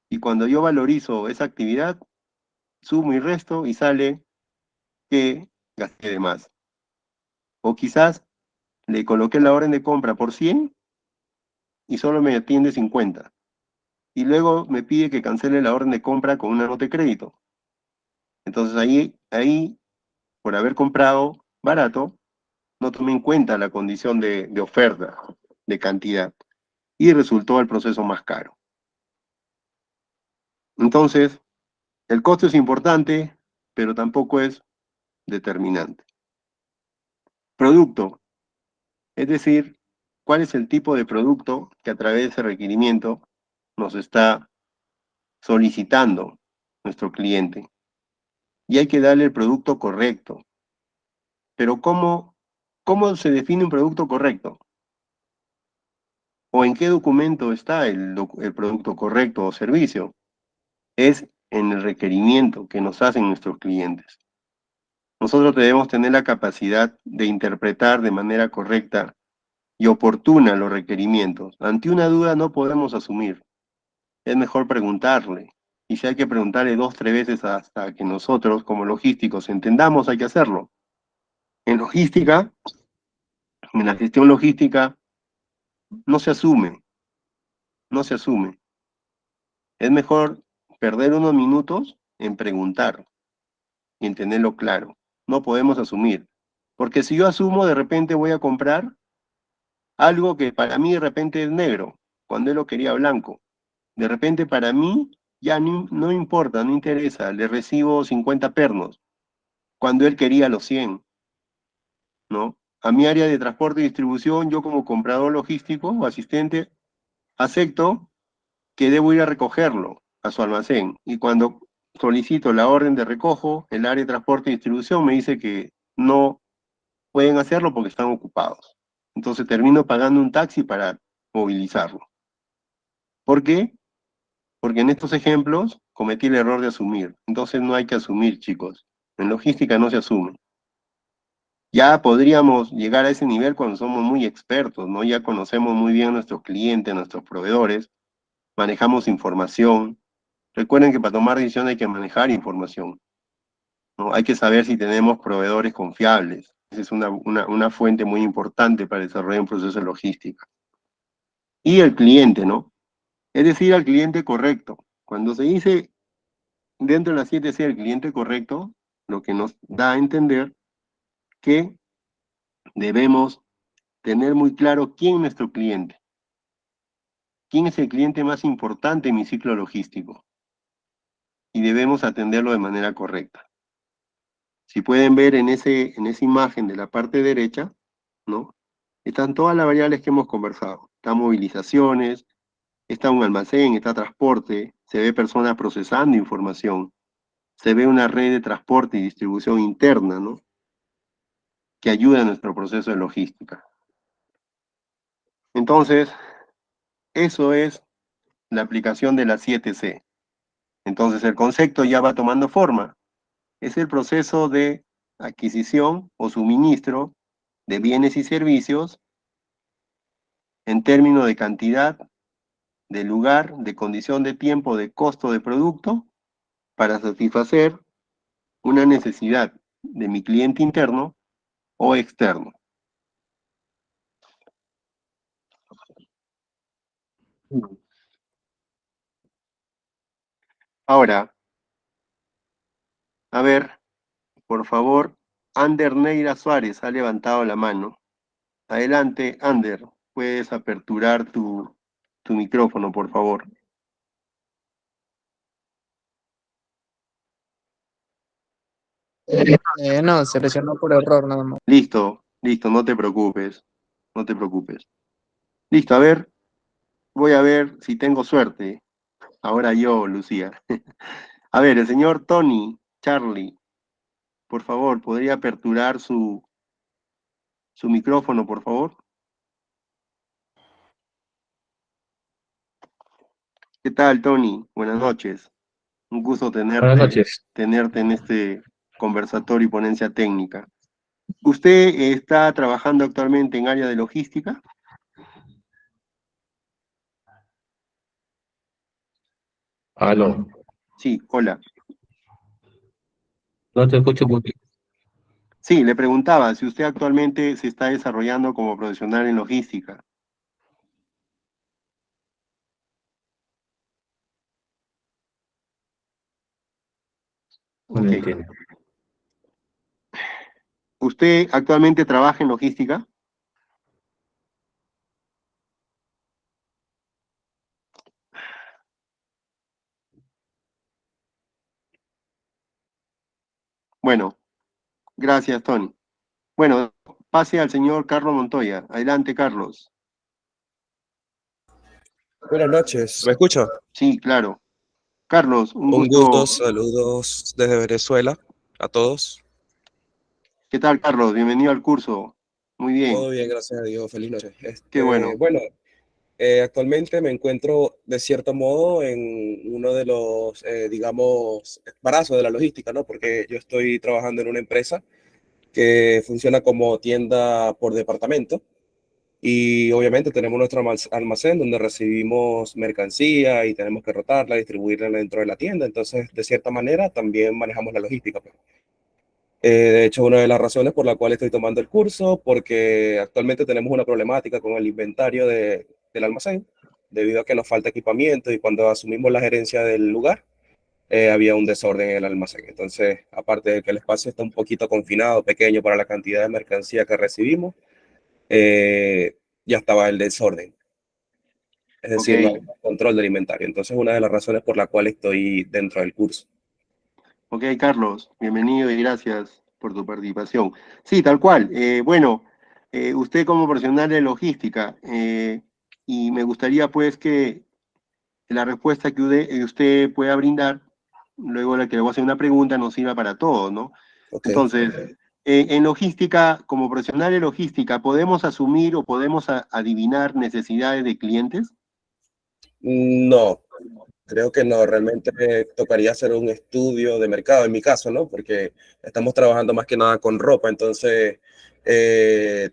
Y cuando yo valorizo esa actividad, sumo y resto y sale que gasté de más. O quizás le coloqué la orden de compra por 100 y solo me atiende 50. Y luego me pide que cancele la orden de compra con una nota de crédito. Entonces ahí por haber comprado barato, no tomé en cuenta la condición de oferta, de cantidad, y resultó el proceso más caro. Entonces, el costo es importante, pero tampoco es determinante. Producto, es decir, cuál es el tipo de producto que a través de ese requerimiento nos está solicitando nuestro cliente. Y hay que darle el producto correcto. Pero ¿cómo se define un producto correcto? ¿O en qué documento está el producto correcto o servicio? Es en el requerimiento que nos hacen nuestros clientes. Nosotros debemos tener la capacidad de interpretar de manera correcta y oportuna los requerimientos. Ante una duda no podemos asumir. Es mejor preguntarle. Y si hay que preguntarle 2, 3 veces hasta que nosotros, como logísticos, entendamos, hay que hacerlo. En logística, en la gestión logística, no se asume, no se asume. Es mejor perder unos minutos en preguntar y en tenerlo claro. No podemos asumir. Porque si yo asumo, de repente voy a comprar algo que para mí de repente es negro, cuando él lo quería blanco. De repente para mí ya no importa, no interesa, le recibo 50 pernos, cuando él quería los 100, ¿no? a mi área de transporte y distribución, yo como comprador logístico o asistente, acepto que debo ir a recogerlo a su almacén. Y cuando solicito la orden de recojo, el área de transporte y distribución me dice que no pueden hacerlo porque están ocupados. Entonces termino pagando un taxi para movilizarlo. ¿Por qué? Porque en estos ejemplos cometí el error de asumir. Entonces no hay que asumir, chicos. En logística no se asume. Ya podríamos llegar a ese nivel cuando somos muy expertos, ¿no? Ya conocemos muy bien a nuestros clientes, a nuestros proveedores, manejamos información. Recuerden que para tomar decisiones hay que manejar información, ¿no? Hay que saber si tenemos proveedores confiables. Esa es una fuente muy importante para desarrollar un proceso de logística. Y el cliente, ¿no? Es decir, al cliente correcto. Cuando se dice dentro de las 7C el cliente correcto, lo que nos da a entender que debemos tener muy claro quién es nuestro cliente, quién es el cliente más importante en mi ciclo logístico y debemos atenderlo de manera correcta. Si pueden ver en esa imagen de la parte derecha, ¿no? Están todas las variables que hemos conversado. Están movilizaciones, está un almacén, está transporte, se ve personas procesando información, se ve una red de transporte y distribución interna, ¿no? Que ayuda a nuestro proceso de logística. Entonces, eso es la aplicación de la 7C. Entonces, el concepto ya va tomando forma. Es el proceso de adquisición o suministro de bienes y servicios en términos de cantidad, de lugar, de condición de tiempo, de costo de producto, para satisfacer una necesidad de mi cliente interno o externo. Ahora, a ver, por favor, Ander Neira Suárez ha levantado la mano. Adelante, Ander, puedes aperturar tu micrófono, por favor. No, se lesionó por error nada más. Listo, listo, no te preocupes, no te preocupes. Listo, a ver, voy a ver si tengo suerte. Ahora yo, Lucía. A ver, el señor Tony, Charlie, por favor, ¿podría aperturar su micrófono, por favor? ¿Qué tal, Tony? Buenas noches. Un gusto Buenas noches. tenerte en este conversatorio y ponencia técnica. ¿Usted está trabajando actualmente en área de logística? Aló, Sí, hola. no te escucho muy bien. Sí, le preguntaba si usted actualmente se está desarrollando como profesional en logística. No Ok. entiendo. ¿Usted actualmente trabaja en logística? Bueno, gracias, Tony. Bueno, pase al señor Carlos Montoya. Adelante, Carlos. Buenas noches, ¿me escucha? Sí, claro. Carlos, un Un gusto, gusto. saludos desde Venezuela a todos. ¿Qué tal, Carlos? Bienvenido al curso. Muy bien, Todo bien, gracias a Dios, feliz noche. qué bueno. Bueno, actualmente me encuentro de cierto modo en uno de los, digamos, embarazos de la logística, ¿no? Porque yo estoy trabajando en una empresa que funciona como tienda por departamento y obviamente tenemos nuestro almacén donde recibimos mercancía y tenemos que rotarla, distribuirla dentro de la tienda. Entonces, de cierta manera, también manejamos la logística, pues. De hecho, una de las razones por la cual estoy tomando el curso, porque actualmente tenemos una problemática con el inventario del almacén, debido a que nos falta equipamiento y cuando asumimos la gerencia del lugar, había un desorden en el almacén. Entonces, aparte de que el espacio está un poquito confinado, pequeño para la cantidad de mercancía que recibimos, ya estaba el desorden. Es Ok, decir, no hay control del inventario. Entonces, una de las razones por la cual estoy dentro del curso. ok, Carlos, bienvenido y gracias por tu participación. Sí, tal cual. Bueno, usted como profesional de logística, y me gustaría pues que la respuesta que usted pueda brindar, luego la que le voy a hacer una pregunta, nos sirva para todos, ¿no? Ok. Entonces, en logística, como profesional de logística, ¿podemos asumir o podemos adivinar necesidades de clientes? No, creo que no, realmente tocaría hacer un estudio de mercado, en mi caso, ¿no? Porque estamos trabajando más que nada con ropa, entonces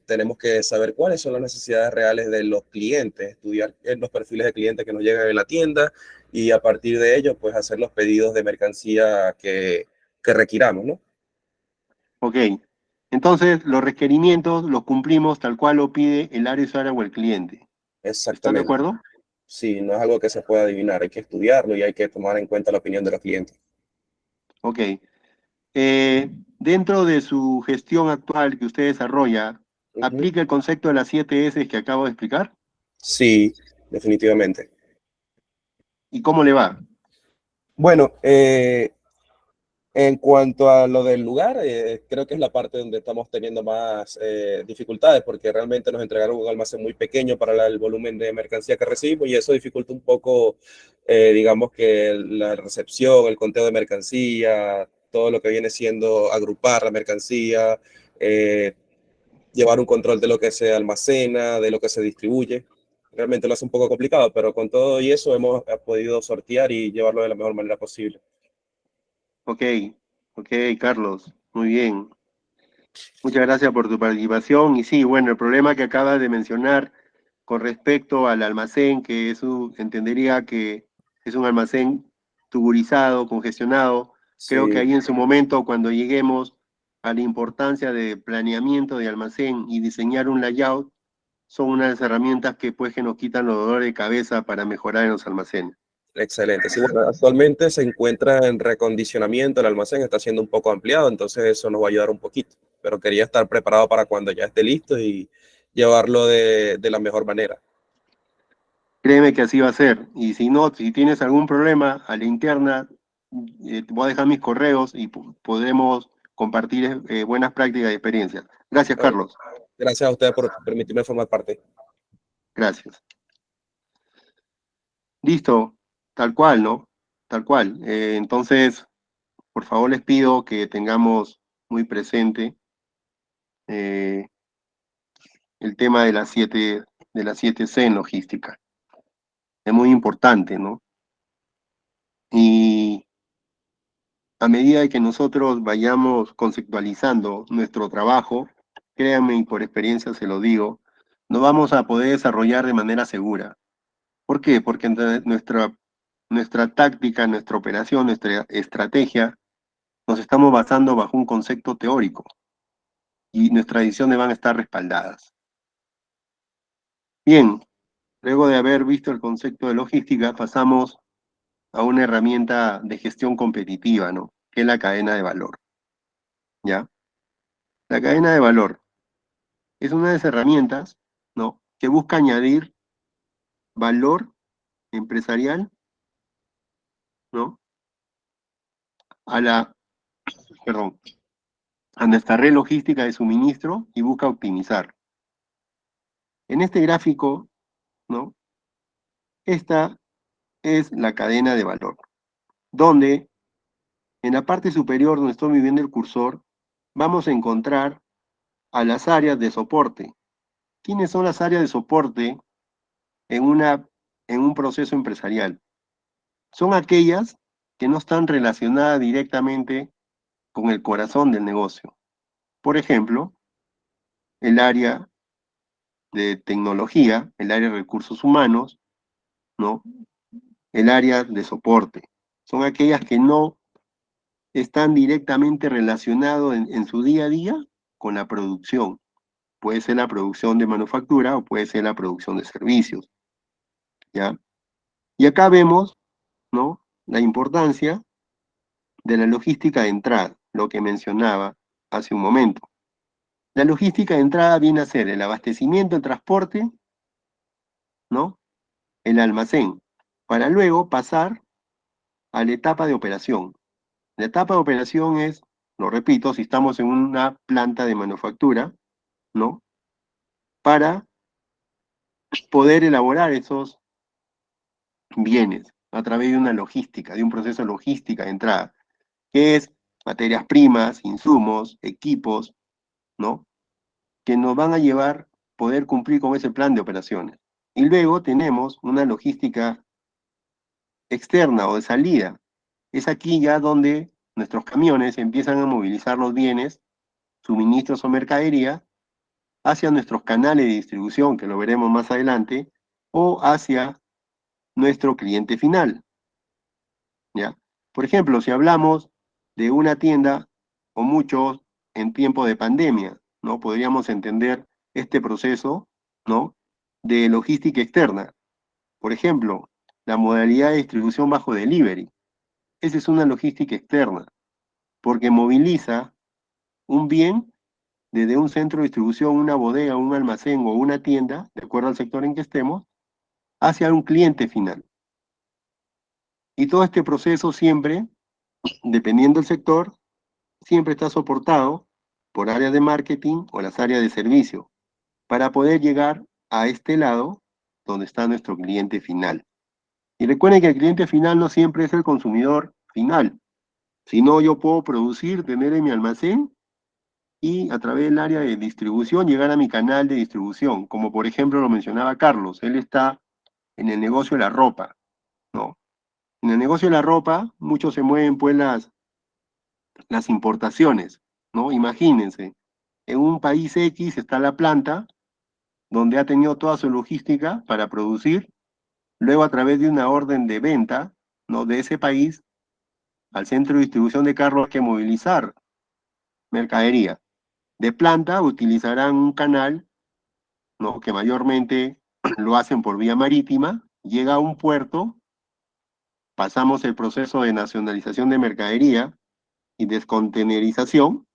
tenemos que saber cuáles son las necesidades reales de los clientes, estudiar los perfiles de clientes que nos llegan en la tienda y a partir de ello, pues hacer los pedidos de mercancía que requiramos, ¿no? Ok. Entonces, los requerimientos los cumplimos tal cual lo pide el área usuaria o el cliente. ¿Están de Exactamente. acuerdo? Sí, no es algo que se pueda adivinar, hay que estudiarlo y hay que tomar en cuenta la opinión de los clientes. Ok. Dentro de su gestión actual que usted desarrolla, Ujú. ¿aplica el concepto de las 7 S que acabo de explicar? Sí, definitivamente. ¿Y cómo le va? Bueno, en cuanto a lo del lugar, creo que es la parte donde estamos teniendo más dificultades porque realmente nos entregaron un almacén muy pequeño para el volumen de mercancía que recibimos y eso dificulta un poco, digamos que la recepción, el conteo de mercancía, todo lo que viene siendo agrupar la mercancía, eh, llevar un control de lo que se almacena, de lo que se distribuye. Realmente lo hace un poco complicado, pero con todo y eso hemos podido sortear y llevarlo de la mejor manera posible. Ok, ok, Carlos, muy bien. Muchas gracias por tu participación. Y sí, bueno, el problema que acabas de mencionar con respecto al almacén, que entendería que es un almacén tuburizado, congestionado, creo que Sí, ahí en su momento, cuando lleguemos a la importancia de planeamiento de almacén y diseñar un layout, son una de las herramientas que pues que nos quitan los dolores de cabeza para mejorar en los almacenes. excelente. Sí, bueno, actualmente se encuentra en recondicionamiento, el almacén está siendo un poco ampliado, entonces eso nos va a ayudar un poquito, pero quería estar preparado para cuando ya esté listo y llevarlo de la mejor manera. Créeme que así va a ser. Y si no, si tienes algún problema a la interna, te voy a dejar mis correos y podremos compartir buenas prácticas y experiencias. Gracias, Bueno, Carlos. gracias a ustedes por permitirme formar parte. Gracias. Listo, tal cual, ¿no? Tal cual. Entonces, por favor, les pido que tengamos muy presente eh, el tema de las 7C en logística. Es muy importante, ¿no? Y a medida que nosotros vayamos conceptualizando nuestro trabajo, créanme y por experiencia se lo digo, nos vamos a poder desarrollar de manera segura. ¿Por qué? Porque nuestra táctica, nuestra operación, nuestra estrategia, nos estamos basando bajo un concepto teórico y nuestras decisiones van a estar respaldadas. Bien, luego de haber visto el concepto de logística, pasamos a una herramienta de gestión competitiva, ¿no? Que es la cadena de valor, ¿ya? La cadena de valor es una de las herramientas, ¿no? Que busca añadir valor empresarial, ¿no? A la, perdón, a nuestra red logística de suministro y busca optimizar. En este gráfico, ¿no? Esta es la cadena de valor, donde en la parte superior donde estoy viendo el cursor, vamos a encontrar a las áreas de soporte. ¿Quiénes son las áreas de soporte en un proceso empresarial? Son aquellas que no están relacionadas directamente con el corazón del negocio. Por ejemplo, el área de tecnología, el área de recursos humanos, ¿no? El área de soporte. Son aquellas que no están directamente relacionadas en su día a día con la producción. Puede ser la producción de manufactura o puede ser la producción de servicios, ¿ya? Y acá vemos, ¿no? La importancia de la logística de entrada, lo que mencionaba hace un momento. La logística de entrada viene a ser el abastecimiento, el transporte, ¿no? El almacén, para luego pasar a la etapa de operación. La etapa de operación es, lo repito, si estamos en una planta de manufactura, ¿no? para poder elaborar esos bienes a través de una logística, de un proceso logística de entrada, que es materias primas, insumos, equipos, ¿no? Que nos van a llevar poder cumplir con ese plan de operaciones. Y luego tenemos una logística externa o de salida. Es aquí ya donde nuestros camiones empiezan a movilizar los bienes, suministros o mercadería hacia nuestros canales de distribución, que lo veremos más adelante, o hacia nuestro cliente final, ¿ya? Por ejemplo, si hablamos de una tienda, o muchos en tiempo de pandemia, ¿no? Podríamos entender este proceso, ¿no? De logística externa. Por ejemplo, la modalidad de distribución bajo delivery. Esa es una logística externa, porque moviliza un bien desde un centro de distribución, una bodega, un almacén o una tienda, de acuerdo al sector en que estemos, hacia un cliente final. Y todo este proceso siempre, dependiendo del sector, siempre está soportado por áreas de marketing o las áreas de servicio, para poder llegar a este lado donde está nuestro cliente final. Y recuerden que el cliente final no siempre es el consumidor final, sino yo puedo producir, tener en mi almacén y a través del área de distribución llegar a mi canal de distribución, como por ejemplo lo mencionaba Carlos, él está en el negocio de la ropa, ¿no? En el negocio de la ropa, muchos se mueven pues las importaciones, ¿no? Imagínense, en un país X está la planta donde ha tenido toda su logística para producir, luego a través de una orden de venta, ¿no? De ese país al centro de distribución de carros hay que movilizar mercadería. De planta utilizarán un canal, ¿no? Que mayormente lo hacen por vía marítima, llega a un puerto, pasamos el proceso de nacionalización de mercadería y descontenerización,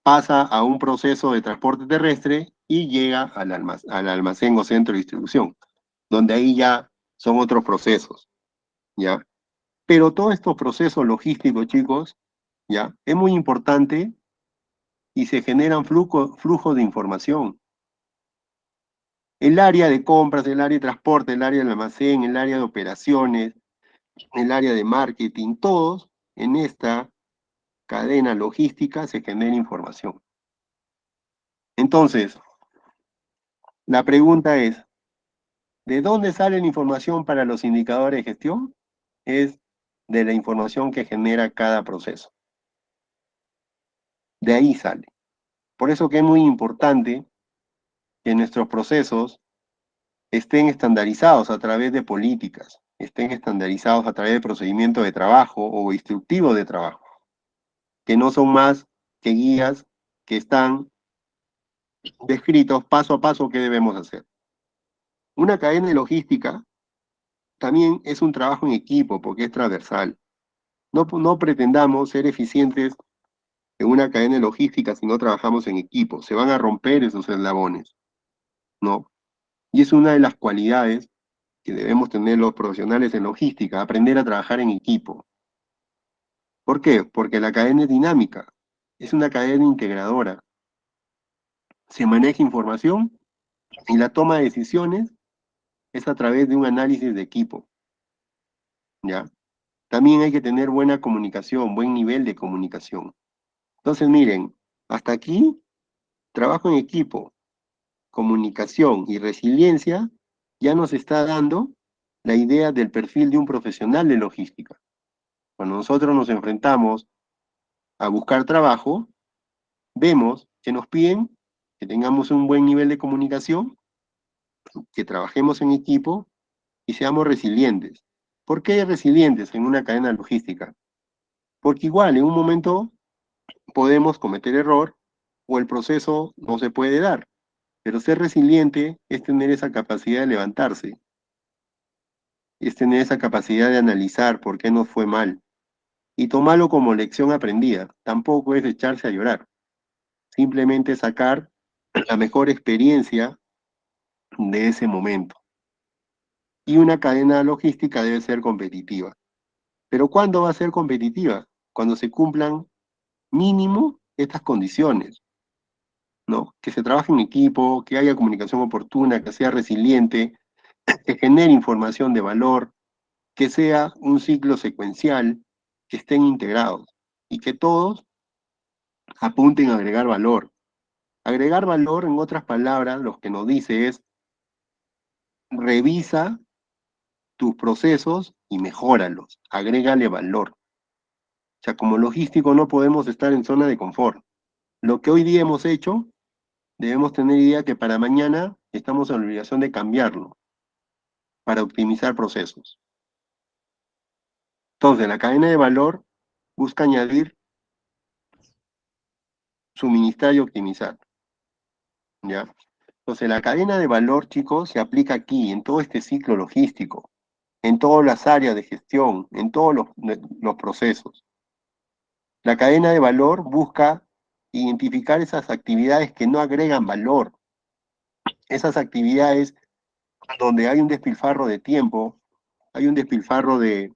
pasa a un proceso de transporte terrestre y llega al almacén o centro de distribución, donde ahí ya son otros procesos, ¿ya? Pero todos estos procesos logísticos, chicos, ¿ya? Es muy importante y se generan flujos de información. El área de compras, el área de transporte, el área del almacén, el área de operaciones, el área de marketing, todos en esta cadena logística se genera información. Entonces, la pregunta es, ¿de dónde sale la información para los indicadores de gestión? Es de la información que genera cada proceso. De ahí sale. Por eso que es muy importante que nuestros procesos estén estandarizados a través de políticas, estén estandarizados a través de procedimientos de trabajo o instructivos de trabajo, que no son más que guías que están descritos paso a paso qué debemos hacer. Una cadena de logística también es un trabajo en equipo porque es transversal. No pretendamos ser eficientes en una cadena de logística si no trabajamos en equipo. Se van a romper esos eslabones, ¿no? Y es una de las cualidades que debemos tener los profesionales en logística, aprender a trabajar en equipo. ¿Por qué? Porque la cadena es dinámica, es una cadena integradora. Se maneja información y la toma de decisiones es a través de un análisis de equipo, ¿ya? También hay que tener buena comunicación, buen nivel de comunicación. Entonces, miren, hasta aquí, trabajo en equipo, comunicación y resiliencia ya nos está dando la idea del perfil de un profesional de logística. Cuando nosotros nos enfrentamos a buscar trabajo, vemos que nos piden que tengamos un buen nivel de comunicación, que trabajemos en equipo y seamos resilientes. ¿Por qué resilientes en una cadena logística? Porque igual en un momento podemos cometer error o el proceso no se puede dar, pero ser resiliente es tener esa capacidad de levantarse, es tener esa capacidad de analizar por qué nos fue mal y tomarlo como lección aprendida. Tampoco es echarse a llorar, simplemente sacar la mejor experiencia de ese momento. Y una cadena logística debe ser competitiva. ¿Pero cuándo va a ser competitiva? Cuando se cumplan mínimo estas condiciones. ¿no? Que se trabaje en equipo, que haya comunicación oportuna, que sea resiliente, que genere información de valor, que sea un ciclo secuencial, que estén integrados y que todos apunten a agregar valor. Agregar valor, en otras palabras, lo que nos dice es revisa tus procesos y méjoralos, agrégale valor. O sea, como logístico no podemos estar en zona de confort. Lo que hoy día hemos hecho, debemos tener idea que para mañana estamos en la obligación de cambiarlo para optimizar procesos. Entonces, la cadena de valor busca añadir, suministrar y optimizar. ¿Ya? Entonces, la cadena de valor, chicos, se aplica aquí, en todo este ciclo logístico, en todas las áreas de gestión, en todos los procesos. La cadena de valor busca identificar esas actividades que no agregan valor, esas actividades donde hay un despilfarro de tiempo, hay un despilfarro de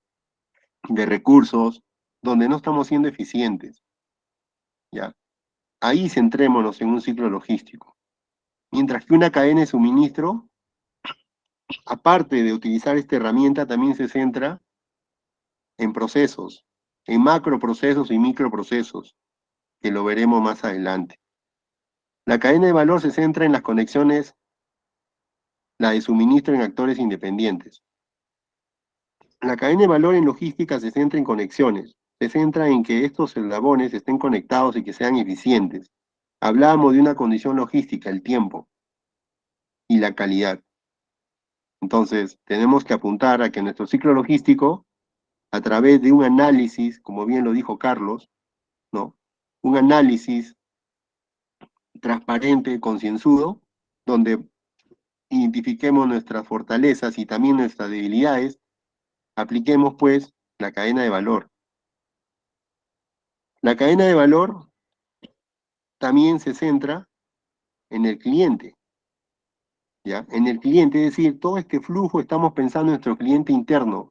recursos, donde no estamos siendo eficientes. ¿Ya? Ahí centrémonos en un ciclo logístico. Mientras que una cadena de suministro, aparte de utilizar esta herramienta, también se centra en procesos, en macroprocesos y microprocesos, que lo veremos más adelante. La cadena de valor se centra en las conexiones, la de suministro en actores independientes. La cadena de valor en logística se centra en conexiones, se centra en que estos eslabones estén conectados y que sean eficientes. Hablábamos de una condición logística, el tiempo y la calidad. Entonces, tenemos que apuntar a que nuestro ciclo logístico, a través de un análisis, como bien lo dijo Carlos, ¿no? Un análisis transparente, concienzudo, donde identifiquemos nuestras fortalezas y también nuestras debilidades, apliquemos pues la cadena de valor. La cadena de valor también se centra en el cliente, ¿ya? En el cliente, es decir, todo este flujo estamos pensando en nuestro cliente interno,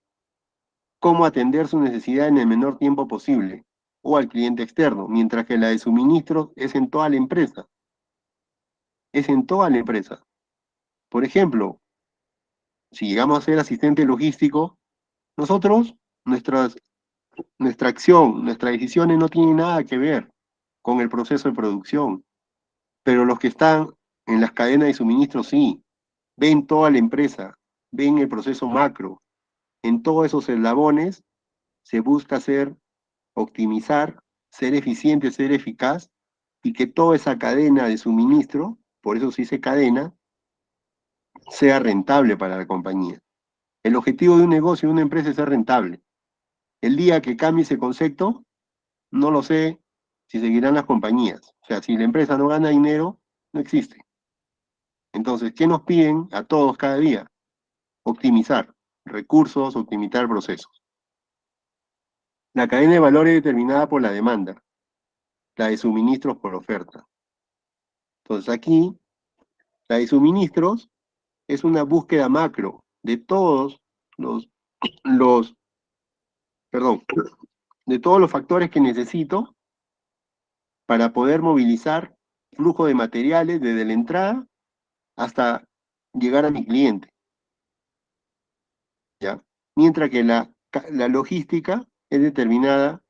cómo atender su necesidad en el menor tiempo posible, o al cliente externo, mientras que la de suministros es en toda la empresa, es en toda la empresa. Por ejemplo, si llegamos a ser asistente logístico, nosotros, nuestra acción, nuestras decisiones no tienen nada que ver con el proceso de producción, pero los que están en las cadenas de suministro sí, ven toda la empresa, ven el proceso macro. En todos esos eslabones se busca optimizar, ser eficiente, ser eficaz, y que toda esa cadena de suministro, por eso se dice cadena, sea rentable para la compañía. El objetivo de un negocio, de una empresa, es ser rentable. El día que cambie ese concepto, no lo sé si seguirán las compañías. O sea, si la empresa no gana dinero, no existe. Entonces, ¿qué nos piden a todos cada día? Optimizar recursos, optimizar procesos. La cadena de valor es determinada por la demanda, la de suministros por oferta. Entonces aquí, la de suministros es una búsqueda macro de todos los, perdón, de todos los factores que necesito para poder movilizar flujo de materiales desde la entrada hasta llegar a mi cliente, ¿ya? Mientras que la logística es determinada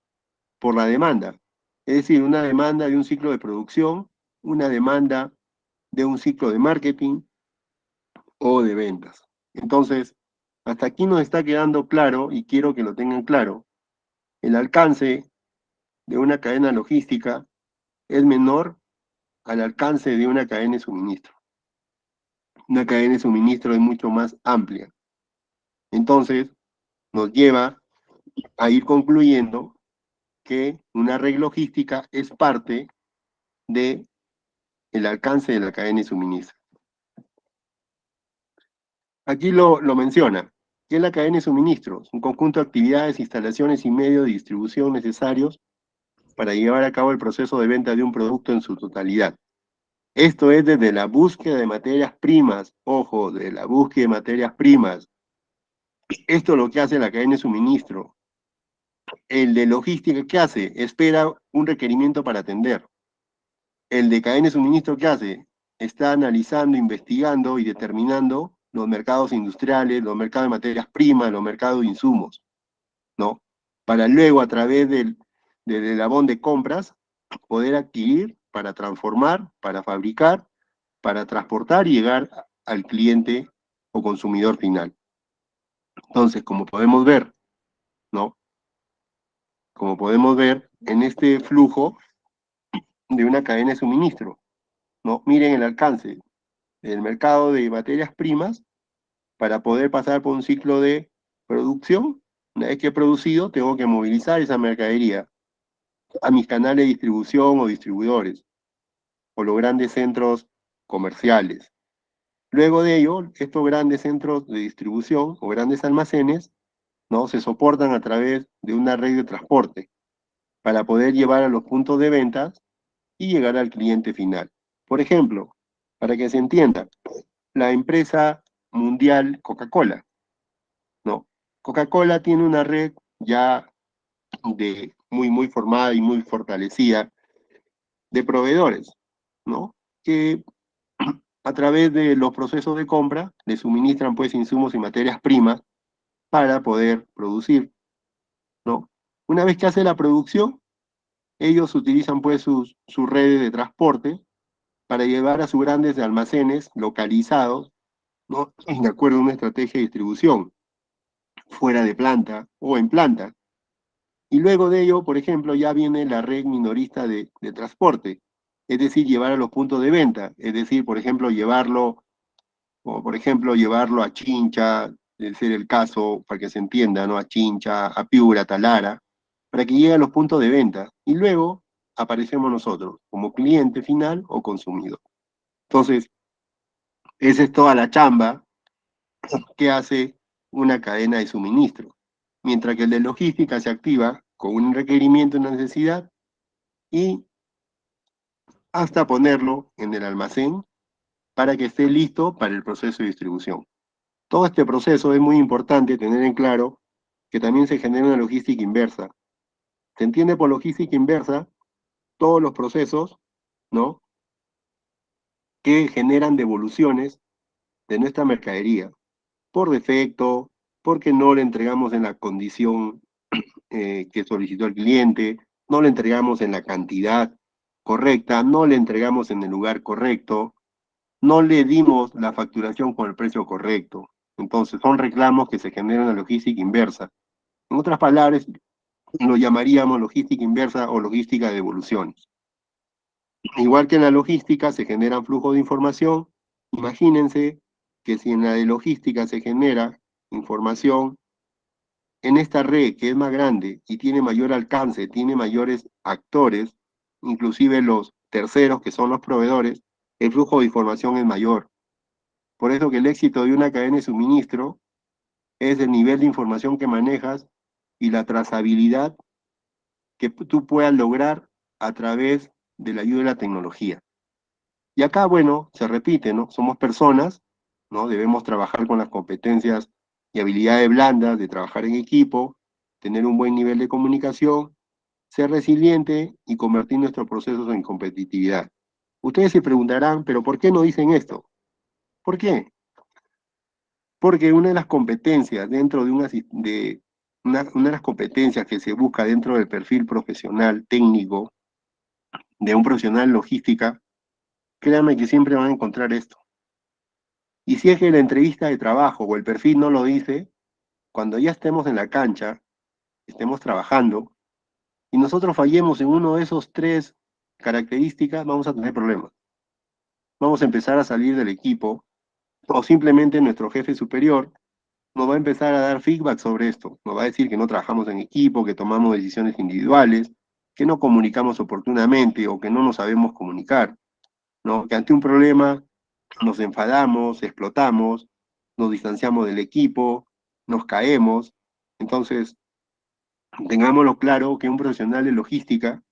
por la demanda, es decir, una demanda de un ciclo de producción, una demanda de un ciclo de marketing o de ventas. Entonces, hasta aquí nos está quedando claro, y quiero que lo tengan claro, el alcance de una cadena logística es menor al alcance de una cadena de suministro. Una cadena de suministro es mucho más amplia. Entonces, nos lleva a ir concluyendo que una red logística es parte de el alcance de la cadena de suministro. Aquí lo menciona. ¿Qué es la cadena de suministros? Un conjunto de actividades, instalaciones y medios de distribución necesarios para llevar a cabo el proceso de venta de un producto en su totalidad. Esto es desde la búsqueda de materias primas, ojo, de la búsqueda de materias primas. Esto es lo que hace la cadena de suministro. El de logística, ¿qué hace? Espera un requerimiento para atender. el de cadena de suministro, ¿qué hace? Está analizando, investigando y determinando los mercados industriales, los mercados de materias primas, los mercados de insumos, ¿no? Para luego, a través del eslabón de compras, poder adquirir para transformar, para fabricar, para transportar y llegar al cliente o consumidor final. Entonces, como podemos ver, ¿no? Como podemos ver en este flujo de una cadena de suministro, ¿no? Miren el alcance del mercado de materias primas para poder pasar por un ciclo de producción. Una vez que he producido, tengo que movilizar esa mercadería a mis canales de distribución o distribuidores, o los grandes centros comerciales. Luego de ello, estos grandes centros de distribución o grandes almacenes, ¿no? Se soportan a través de una red de transporte para poder llevar a los puntos de ventas y llegar al cliente final. Por ejemplo, para que se entienda, la empresa mundial Coca-Cola, ¿no? Coca-Cola tiene una red ya muy formada y muy fortalecida de proveedores, ¿no? Que a través de los procesos de compra le suministran pues insumos y materias primas para poder producir, ¿no? Una vez que hace la producción, ellos utilizan pues sus redes de transporte para llevar a sus grandes almacenes localizados, ¿no? De acuerdo a una estrategia de distribución, fuera de planta o en planta. Y luego de ello, por ejemplo, ya viene la red minorista de transporte, es decir, llevar a los puntos de venta, es decir, por ejemplo, llevarlo a Chincha, de ser el caso, para que se entienda, ¿no? A Chincha, a Piura, a Talara, para que llegue a los puntos de venta. Y luego aparecemos nosotros, como cliente final o consumidor. Entonces, esa es toda la chamba que hace una cadena de suministro. Mientras que el de logística se activa con un requerimiento, una necesidad, y hasta ponerlo en el almacén para que esté listo para el proceso de distribución. Todo este proceso es muy importante tener en claro que también se genera una logística inversa. Se entiende por logística inversa todos los procesos, ¿no? Que generan devoluciones de nuestra mercadería, por defecto, porque no le entregamos en la condición que solicitó el cliente, no le entregamos en la cantidad correcta, no le entregamos en el lugar correcto, no le dimos la facturación con el precio correcto. Entonces, son reclamos que se generan en la logística inversa. En otras palabras, lo llamaríamos logística inversa o logística de devoluciones. Igual que en la logística se generan flujos de información, imagínense que si en la de logística se genera información en esta red que es más grande y tiene mayor alcance, tiene mayores actores, inclusive los terceros que son los proveedores, el flujo de información es mayor. Por eso que el éxito de una cadena de suministro es el nivel de información que manejas y la trazabilidad que tú puedas lograr a través de la ayuda de la tecnología. Y acá, bueno, se repite, ¿no? Somos personas, ¿no? Debemos trabajar con las competencias y habilidades blandas de trabajar en equipo, tener un buen nivel de comunicación, ser resiliente y convertir nuestros procesos en competitividad. Ustedes se preguntarán, ¿pero por qué no dicen esto? ¿Por qué? Porque una de las competencias dentro de una de las competencias que se busca dentro del perfil profesional, técnico, de un profesional en logística, créanme que siempre van a encontrar esto. Y si es que la entrevista de trabajo o el perfil no lo dice, cuando ya estemos en la cancha, estemos trabajando, y nosotros fallemos en uno de esos tres características, vamos a tener problemas. Vamos a empezar a salir del equipo, o simplemente nuestro jefe superior nos va a empezar a dar feedback sobre esto. Nos va a decir que no trabajamos en equipo, que tomamos decisiones individuales, que no comunicamos oportunamente o que no nos sabemos comunicar, ¿no? Que ante un problema nos enfadamos, explotamos, nos distanciamos del equipo, nos caemos. Entonces, tengámoslo claro que un profesional de logística,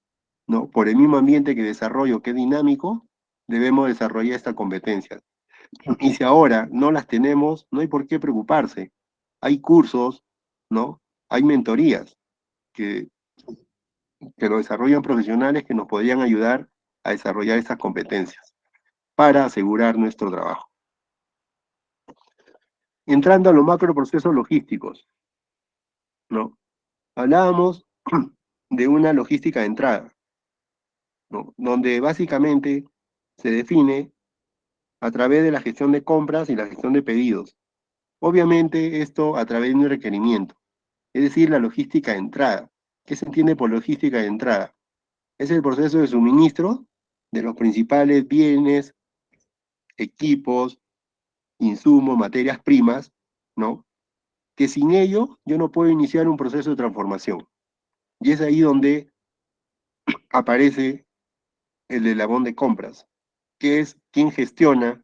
¿no? Por el mismo ambiente que desarrollo, que es dinámico, debemos desarrollar esta competencia. Y si ahora no las tenemos, no hay por qué preocuparse. Hay cursos, ¿no? Hay mentorías que lo desarrollan profesionales que nos podrían ayudar a desarrollar estas competencias para asegurar nuestro trabajo. Entrando a los macroprocesos logísticos, ¿no? Hablábamos de una logística de entrada, ¿no? Donde básicamente se define a través de la gestión de compras y la gestión de pedidos. Obviamente esto a través de un requerimiento, es decir, la logística de entrada. ¿Qué se entiende por logística de entrada? Es el proceso de suministro de los principales bienes, equipos, insumos, materias primas, ¿no? Que sin ello yo no puedo iniciar un proceso de transformación. Y es ahí donde aparece el eslabón de compras, que es quien gestiona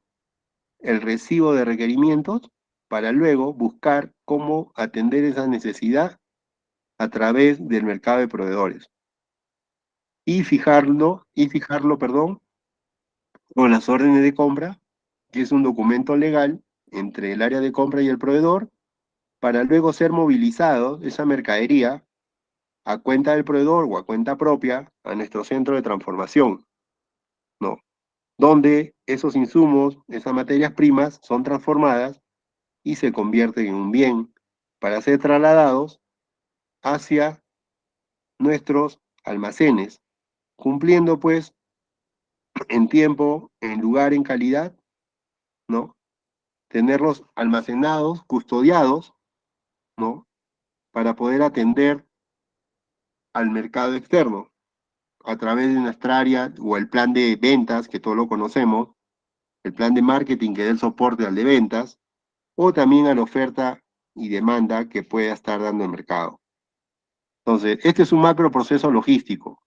el recibo de requerimientos para luego buscar cómo atender esa necesidad a través del mercado de proveedores. Y fijarlo, perdón, con las órdenes de compra, que es un documento legal entre el área de compra y el proveedor, para luego ser movilizado esa mercadería a cuenta del proveedor o a cuenta propia a nuestro centro de transformación, ¿no? Donde esos insumos, esas materias primas, son transformadas y se convierten en un bien para ser trasladados hacia nuestros almacenes, cumpliendo pues en tiempo, en lugar, en calidad, ¿no? Tenerlos almacenados, custodiados, ¿no? Para poder atender al mercado externo a través de nuestra área o el plan de ventas, que todos lo conocemos, el plan de marketing que da el soporte al de ventas, o también a la oferta y demanda que pueda estar dando el mercado. Entonces, este es un macro proceso logístico.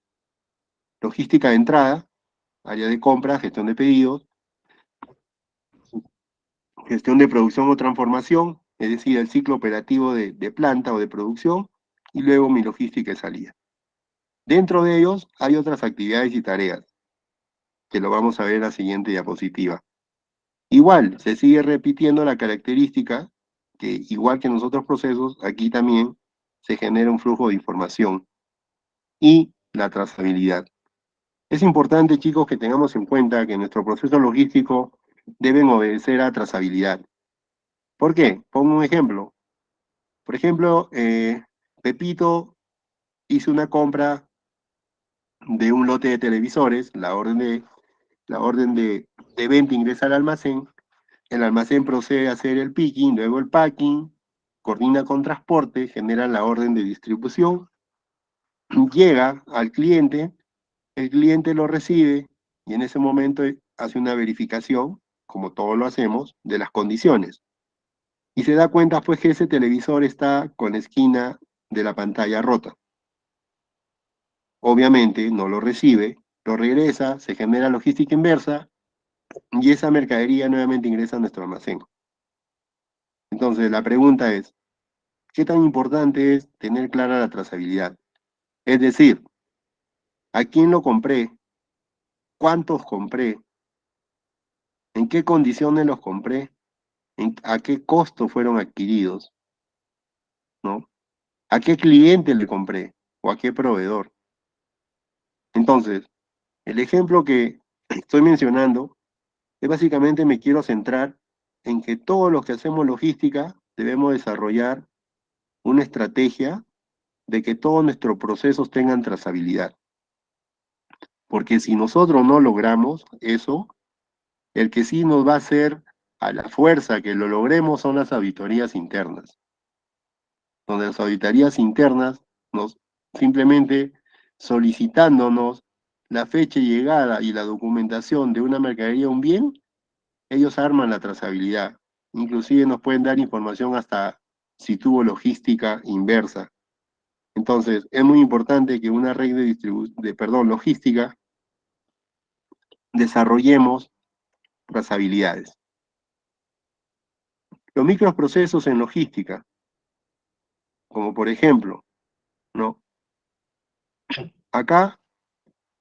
Logística de entrada, área de compra, gestión de pedidos, gestión de producción o transformación, es decir, el ciclo operativo de planta o de producción, y luego mi logística de salida. Dentro de ellos hay otras actividades y tareas, que lo vamos a ver en la siguiente diapositiva. Igual, se sigue repitiendo la característica que, igual que en los otros procesos, aquí también se genera un flujo de información y la trazabilidad. Es importante, chicos, que tengamos en cuenta que nuestro proceso logístico deben obedecer a trazabilidad. ¿Por qué? Pongo un ejemplo. Por ejemplo, Pepito hizo una compra de un lote de televisores, la orden de venta ingresa al almacén, el almacén procede a hacer el picking, luego el packing, coordina con transporte, genera la orden de distribución, llega al cliente, el cliente lo recibe y en ese momento hace una verificación, como todos lo hacemos, de las condiciones. Y se da cuenta pues que ese televisor está con la esquina de la pantalla rota. Obviamente no lo recibe, lo regresa, se genera logística inversa y esa mercadería nuevamente ingresa a nuestro almacén. Entonces la pregunta es, ¿qué tan importante es tener clara la trazabilidad? Es decir, ¿a quién lo compré? ¿Cuántos compré? ¿En qué condiciones los compré? ¿A qué costo fueron adquiridos? ¿No? ¿A qué cliente le compré? ¿O a qué proveedor? Entonces, el ejemplo que estoy mencionando es básicamente me quiero centrar en que todos los que hacemos logística debemos desarrollar una estrategia de que todos nuestros procesos tengan trazabilidad. Porque si nosotros no logramos eso, el que sí nos va a hacer a la fuerza que lo logremos son las auditorías internas. Donde las auditorías internas nos simplemente solicitándonos la fecha de llegada y la documentación de una mercadería o un bien, ellos arman la trazabilidad. Inclusive nos pueden dar información hasta si tuvo logística inversa. Entonces, es muy importante que una red logística desarrollemos trazabilidades. Los microprocesos en logística, como por ejemplo, ¿no? Acá,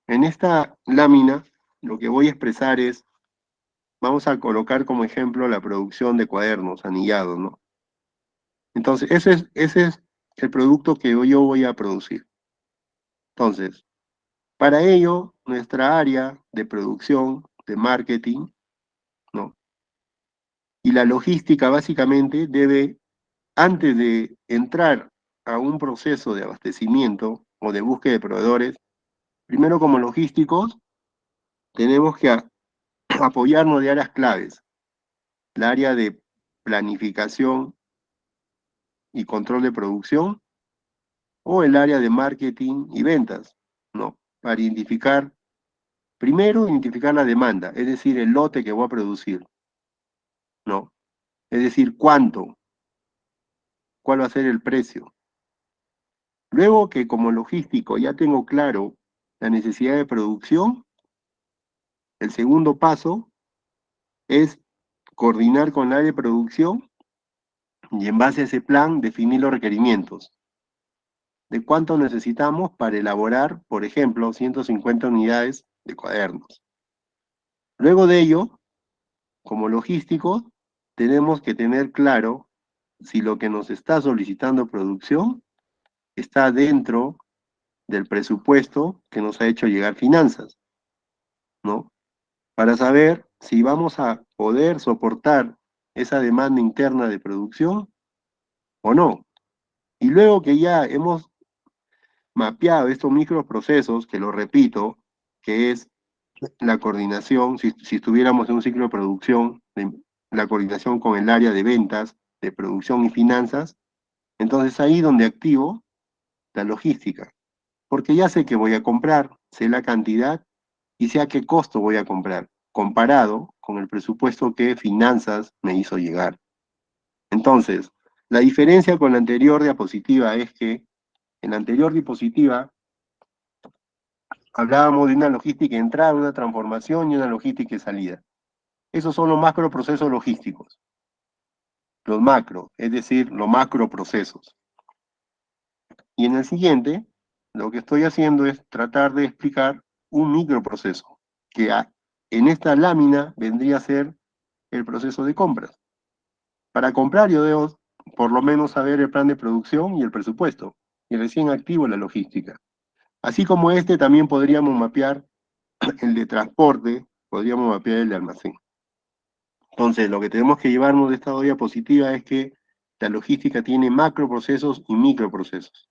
en esta lámina, lo que voy a expresar es, vamos a colocar como ejemplo la producción de cuadernos anillados, ¿no? Entonces, ese es el producto que yo voy a producir. Entonces, para ello, nuestra área de producción, de marketing, ¿no? Y la logística básicamente debe, antes de entrar a un proceso de abastecimiento o de búsqueda de proveedores, primero como logísticos tenemos que apoyarnos de áreas claves. La área de planificación y control de producción o el área de marketing y ventas, ¿no? Para identificar, primero identificar la demanda, es decir, el lote que voy a producir, ¿no? Es decir, cuánto, cuál va a ser el precio. Luego que como logístico ya tengo claro la necesidad de producción, el segundo paso es coordinar con la área de producción y en base a ese plan definir los requerimientos de cuánto necesitamos para elaborar, por ejemplo, 150 unidades de cuadernos. Luego de ello, como logísticos, tenemos que tener claro si lo que nos está solicitando producción está dentro del presupuesto que nos ha hecho llegar finanzas, ¿no? Para saber si vamos a poder soportar esa demanda interna de producción o no. Y luego que ya hemos mapeado estos microprocesos, que lo repito, que es la coordinación, si estuviéramos en un ciclo de producción, la coordinación con el área de ventas, de producción y finanzas, entonces ahí donde activo la logística, porque ya sé que voy a comprar, sé la cantidad y sé a qué costo voy a comprar, comparado con el presupuesto que finanzas me hizo llegar. Entonces, la diferencia con la anterior diapositiva es que en la anterior diapositiva hablábamos de una logística de entrada, una transformación y una logística de salida. Esos son los macroprocesos logísticos. Los macro, es decir, los macroprocesos. Y en el siguiente, lo que estoy haciendo es tratar de explicar un microproceso, que en esta lámina vendría a ser el proceso de compras. Para comprar yo debo por lo menos saber el plan de producción y el presupuesto, y recién activo la logística. Así como este, también podríamos mapear el de transporte, podríamos mapear el de almacén. Entonces, lo que tenemos que llevarnos de esta diapositiva es que la logística tiene macroprocesos y microprocesos.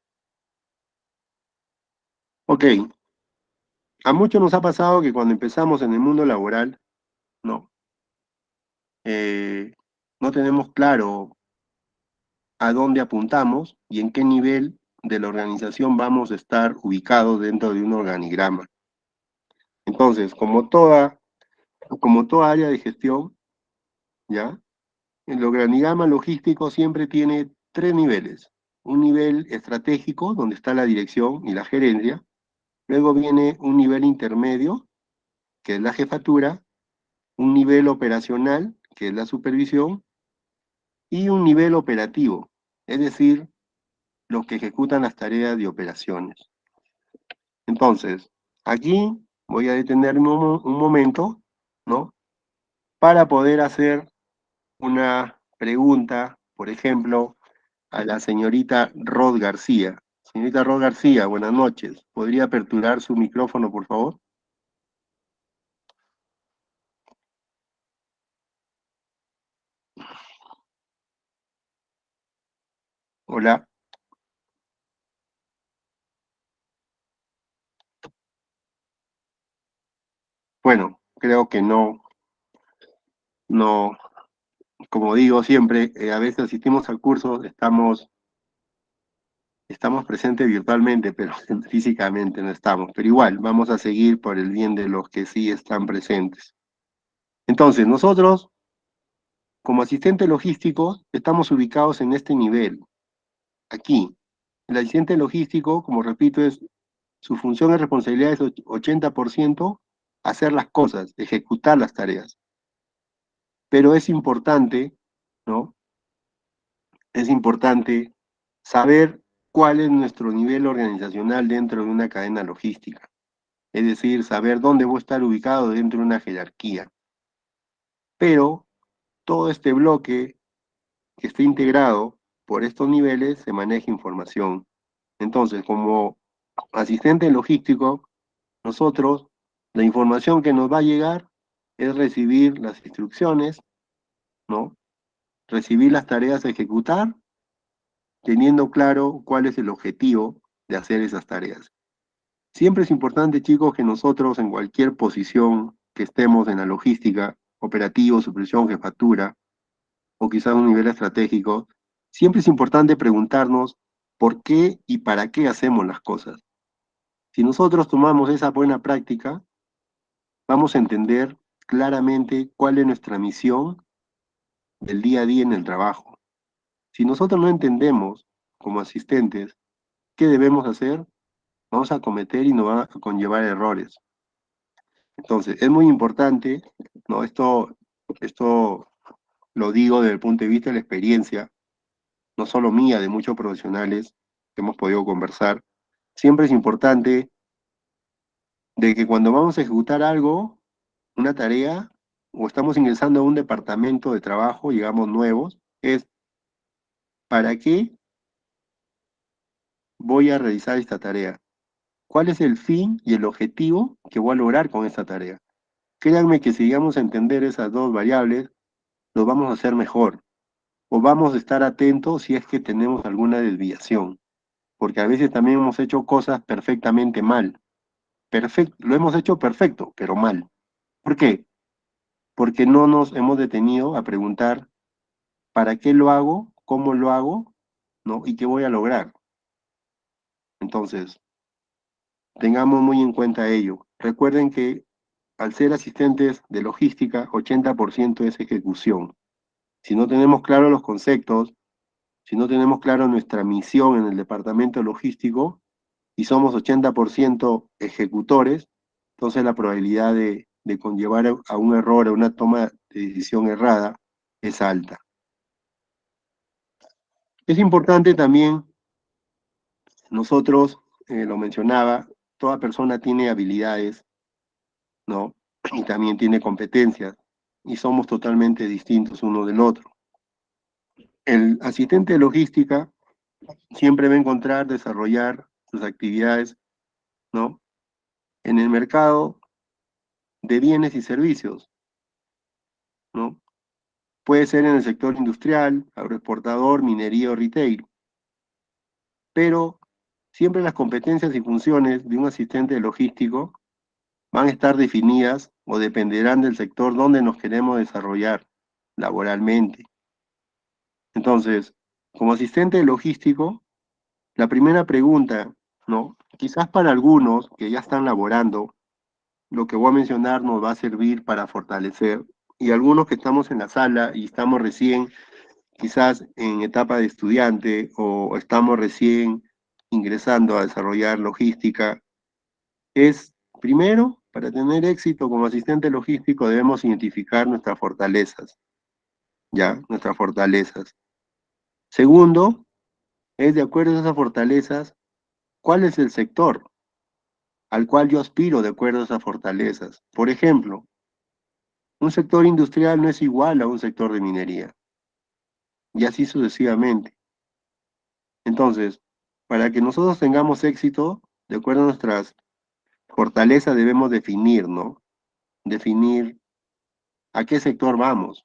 Ok, a muchos nos ha pasado que cuando empezamos en el mundo laboral, no, no tenemos claro a dónde apuntamos y en qué nivel de la organización vamos a estar ubicados dentro de un organigrama. Entonces, como toda área de gestión, ¿ya? El organigrama logístico siempre tiene tres niveles. Un nivel estratégico, donde está la dirección y la gerencia. Luego viene un nivel intermedio, que es la jefatura. Un nivel operacional, que es la supervisión. Y un nivel operativo, es decir, los que ejecutan las tareas de operaciones. Entonces, aquí voy a detenerme un momento, ¿no? Para poder hacer una pregunta, por ejemplo, a la señorita Rod García. Señorita Rod García, buenas noches. ¿Podría aperturar su micrófono, por favor? Hola. Bueno, creo que no, como digo siempre, a veces asistimos al curso, estamos presentes virtualmente, pero físicamente no estamos. Pero igual, vamos a seguir por el bien de los que sí están presentes. Entonces, nosotros, como asistente logístico, estamos ubicados en este nivel, aquí. El asistente logístico, como repito, su función y responsabilidad es 80% hacer las cosas, ejecutar las tareas. Pero es importante, ¿no? Es importante saber cuál es nuestro nivel organizacional dentro de una cadena logística. Es decir, saber dónde voy a estar ubicado dentro de una jerarquía. Pero todo este bloque que esté integrado por estos niveles se maneja información. Entonces, como asistente logístico, nosotros La información que nos va a llegar es recibir las instrucciones, ¿no? Recibir las tareas a ejecutar, teniendo claro cuál es el objetivo de hacer esas tareas. Siempre es importante, chicos, que nosotros en cualquier posición que estemos en la logística, operativo, supervisión, jefatura, o quizás un nivel estratégico, siempre es importante preguntarnos por qué y para qué hacemos las cosas. Si nosotros tomamos esa buena práctica, vamos a entender claramente cuál es nuestra misión del día a día en el trabajo. Si nosotros no entendemos como asistentes qué debemos hacer, vamos a cometer y nos va a conllevar errores. Entonces, es muy importante, ¿no? Esto lo digo desde el punto de vista de la experiencia, no solo mía, de muchos profesionales que hemos podido conversar. Siempre es importante de que cuando vamos a ejecutar algo, una tarea, o estamos ingresando a un departamento de trabajo, digamos, nuevos, es ¿para qué voy a realizar esta tarea? ¿Cuál es el fin y el objetivo que voy a lograr con esta tarea? Créanme que si llegamos a entender esas dos variables, lo vamos a hacer mejor. O vamos a estar atentos si es que tenemos alguna desviación. Porque a veces también hemos hecho cosas perfectamente mal. Lo hemos hecho perfecto, pero mal. ¿Por qué? Porque no nos hemos detenido a preguntar ¿para qué lo hago? ¿Cómo lo hago? ¿No? ¿Y qué voy a lograr? Entonces, tengamos muy en cuenta ello. Recuerden que al ser asistentes de logística, 80% es ejecución. Si no tenemos claros los conceptos, si no tenemos claro nuestra misión en el departamento logístico y somos 80% ejecutores, entonces la probabilidad de conllevar a un error, a una toma de decisión errada, es alta. Es importante también, nosotros, lo mencionaba, toda persona tiene habilidades, ¿no? Y también tiene competencias, y somos totalmente distintos uno del otro. El asistente de logística siempre va a encontrar, desarrollar sus actividades, ¿no? En el mercado de bienes y servicios, ¿no? Puede ser en el sector industrial, agroexportador, minería o retail, pero siempre las competencias y funciones de un asistente logístico van a estar definidas o dependerán del sector donde nos queremos desarrollar laboralmente. Entonces, como asistente logístico, la primera pregunta, ¿no? Quizás para algunos que ya están laborando, lo que voy a mencionar nos va a servir para fortalecer, y algunos que estamos en la sala y estamos recién, quizás en etapa de estudiante o estamos recién ingresando a desarrollar logística, es primero, para tener éxito como asistente logístico debemos identificar nuestras fortalezas, ¿ya? Nuestras fortalezas. Segundo, es de acuerdo a esas fortalezas, ¿cuál es el sector al cual yo aspiro de acuerdo a esas fortalezas? Por ejemplo, un sector industrial no es igual a un sector de minería, y así sucesivamente. Entonces, para que nosotros tengamos éxito, de acuerdo a nuestras fortalezas debemos definir, ¿no? Definir a qué sector vamos.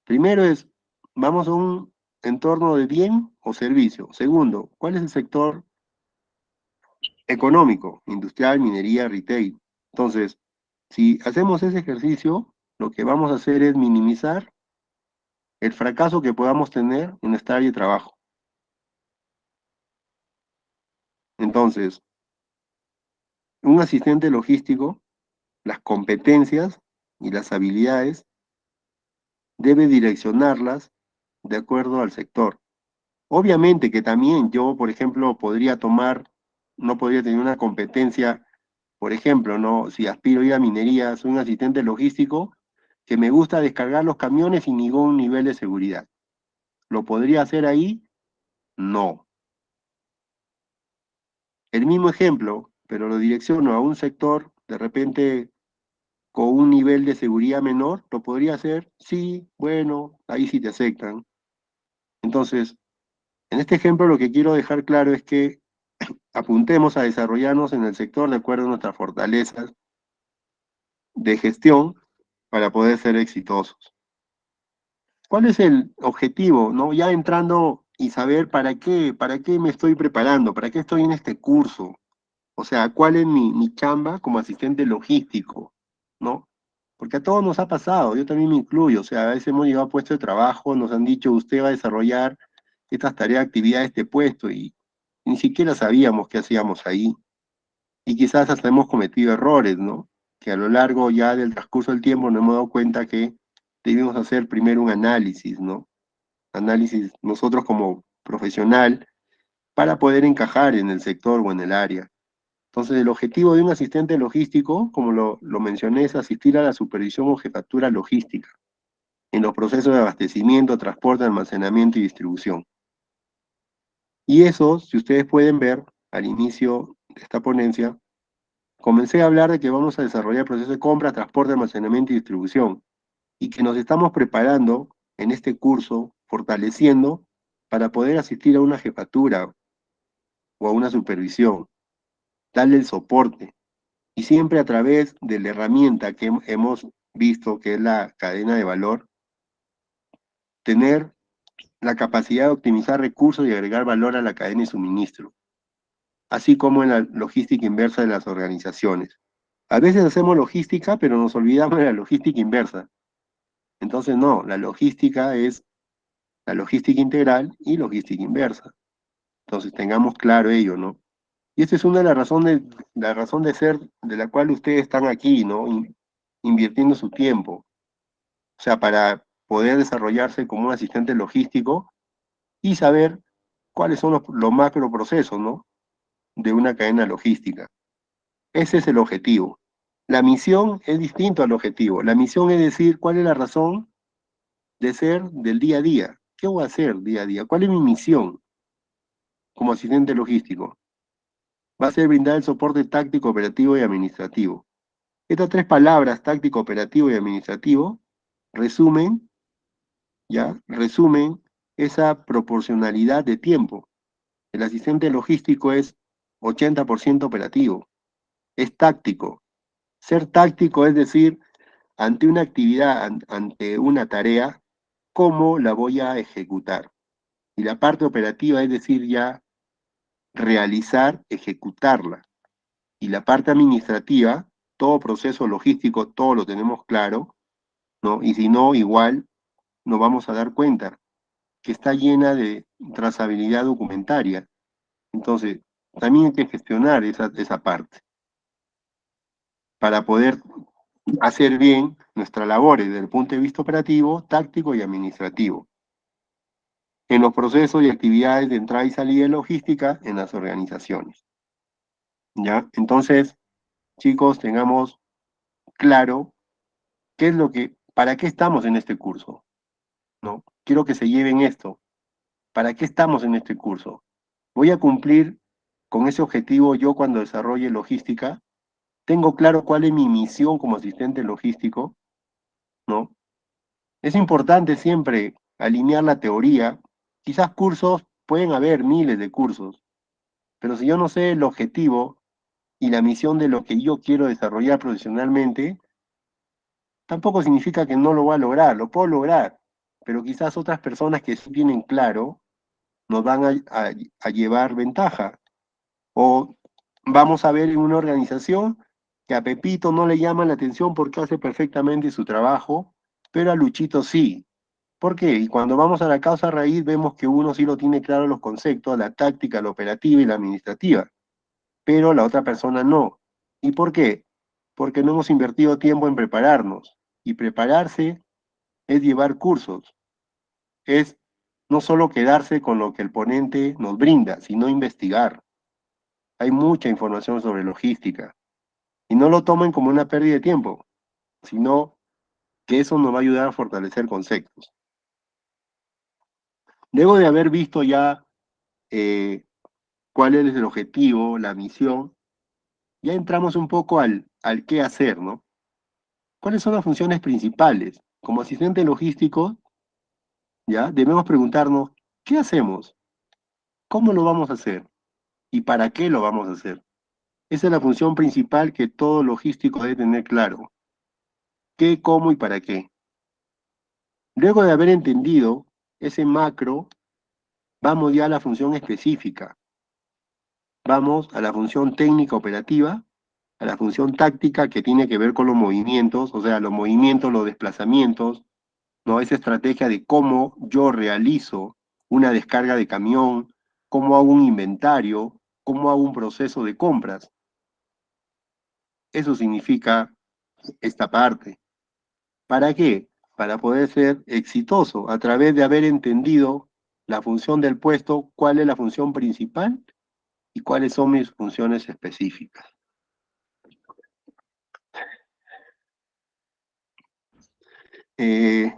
Primero es, ¿vamos a un entorno de bien o servicio? Segundo, ¿cuál es el sector económico? Industrial, minería, retail. Entonces, si hacemos ese ejercicio, lo que vamos a hacer es minimizar el fracaso que podamos tener en nuestra área de trabajo. Entonces, un asistente logístico, las competencias y las habilidades, debe direccionarlas de acuerdo al sector. Obviamente que también yo, por ejemplo, no podría tener una competencia, por ejemplo, ¿no? Si aspiro a ir a minería, soy un asistente logístico que me gusta descargar los camiones sin ningún nivel de seguridad. ¿Lo podría hacer ahí? No. El mismo ejemplo, pero lo direcciono a un sector, de repente con un nivel de seguridad menor, ¿lo podría hacer? Sí, bueno, ahí sí te aceptan. Entonces, en este ejemplo lo que quiero dejar claro es que apuntemos a desarrollarnos en el sector de acuerdo a nuestras fortalezas de gestión para poder ser exitosos. ¿Cuál es el objetivo, no? Ya entrando y saber para qué me estoy preparando, para qué estoy en este curso. O sea, ¿cuál es mi chamba como asistente logístico, no? Porque a todos nos ha pasado, yo también me incluyo, o sea, a veces hemos llegado a puesto de trabajo, nos han dicho, usted va a desarrollar estas tareas, actividades de este puesto, y ni siquiera sabíamos qué hacíamos ahí. Y quizás hasta hemos cometido errores, ¿no? Que a lo largo ya del transcurso del tiempo nos hemos dado cuenta que debimos hacer primero un análisis, ¿no? Análisis nosotros como profesional para poder encajar en el sector o en el área. Entonces, el objetivo de un asistente logístico, como lo mencioné, es asistir a la supervisión o jefatura logística en los procesos de abastecimiento, transporte, almacenamiento y distribución. Y eso, si ustedes pueden ver al inicio de esta ponencia, comencé a hablar de que vamos a desarrollar el proceso de compra, transporte, almacenamiento y distribución, y que nos estamos preparando en este curso, fortaleciendo, para poder asistir a una jefatura o a una supervisión, darle el soporte, y siempre a través de la herramienta que hemos visto, que es la cadena de valor, tener la capacidad de optimizar recursos y agregar valor a la cadena de suministro, así como en la logística inversa de las organizaciones. A veces hacemos logística, pero nos olvidamos de la logística inversa. Entonces, no, la logística es la logística integral y logística inversa. Entonces, tengamos claro ello, ¿no? Y esta es una de las razones, la razón de ser de la cual ustedes están aquí, ¿no? Invirtiendo su tiempo. O sea, para poder desarrollarse como un asistente logístico y saber cuáles son los macro procesos, ¿no? De una cadena logística. Ese es el objetivo. La misión es distinto al objetivo. La misión es decir cuál es la razón de ser del día a día. ¿Qué voy a hacer día a día? ¿Cuál es mi misión como asistente logístico? Va a ser brindar el soporte táctico, operativo y administrativo. Estas tres palabras, táctico, operativo y administrativo, resumen, ¿ya? Resumen esa proporcionalidad de tiempo. El asistente logístico es 80% operativo, es táctico. Ser táctico es decir, ante una actividad, ante una tarea, ¿cómo la voy a ejecutar? Y la parte operativa es decir, ya realizar, ejecutarla. Y la parte administrativa, todo proceso logístico, todo lo tenemos claro, ¿no? Y si no, igual nos vamos a dar cuenta que está llena de trazabilidad documentaria. Entonces, también hay que gestionar esa parte para poder hacer bien nuestras labores desde el punto de vista operativo, táctico y administrativo, en los procesos y actividades de entrada y salida de logística en las organizaciones. ¿Ya? Entonces, chicos, tengamos claro qué es para qué estamos en este curso, ¿no? Quiero que se lleven esto. ¿Para qué estamos en este curso? ¿Voy a cumplir con ese objetivo yo cuando desarrolle logística? ¿Tengo claro cuál es mi misión como asistente logístico? ¿No? Es importante siempre alinear la teoría. Quizás cursos, pueden haber miles de cursos, pero si yo no sé el objetivo y la misión de lo que yo quiero desarrollar profesionalmente, tampoco significa que no lo voy a lograr, lo puedo lograr, pero quizás otras personas que sí tienen claro nos van a llevar ventaja. O vamos a ver en una organización que a Pepito no le llama la atención porque hace perfectamente su trabajo, pero a Luchito sí. ¿Por qué? Y cuando vamos a la causa raíz vemos que uno sí lo tiene claro los conceptos, la táctica, la operativa y la administrativa, pero la otra persona no. ¿Y por qué? Porque no hemos invertido tiempo en prepararnos. Y prepararse es llevar cursos, es no solo quedarse con lo que el ponente nos brinda, sino investigar. Hay mucha información sobre logística. Y no lo tomen como una pérdida de tiempo, sino que eso nos va a ayudar a fortalecer conceptos. Luego de haber visto ya cuál es el objetivo, la misión, ya entramos un poco al qué hacer, ¿no? ¿Cuáles son las funciones principales? Como asistente logístico, ya debemos preguntarnos, ¿qué hacemos? ¿Cómo lo vamos a hacer? ¿Y para qué lo vamos a hacer? Esa es la función principal que todo logístico debe tener claro. qué, cómo y para qué. Luego de haber entendido ese macro, vamos ya a la función específica. Vamos a la función técnica operativa, a la función táctica que tiene que ver con los movimientos, o sea, los movimientos, los desplazamientos, ¿no? Esa estrategia de cómo yo realizo una descarga de camión, cómo hago un inventario, cómo hago un proceso de compras. Eso significa esta parte. ¿Para qué? Para poder ser exitoso a través de haber entendido la función del puesto, cuál es la función principal y cuáles son mis funciones específicas.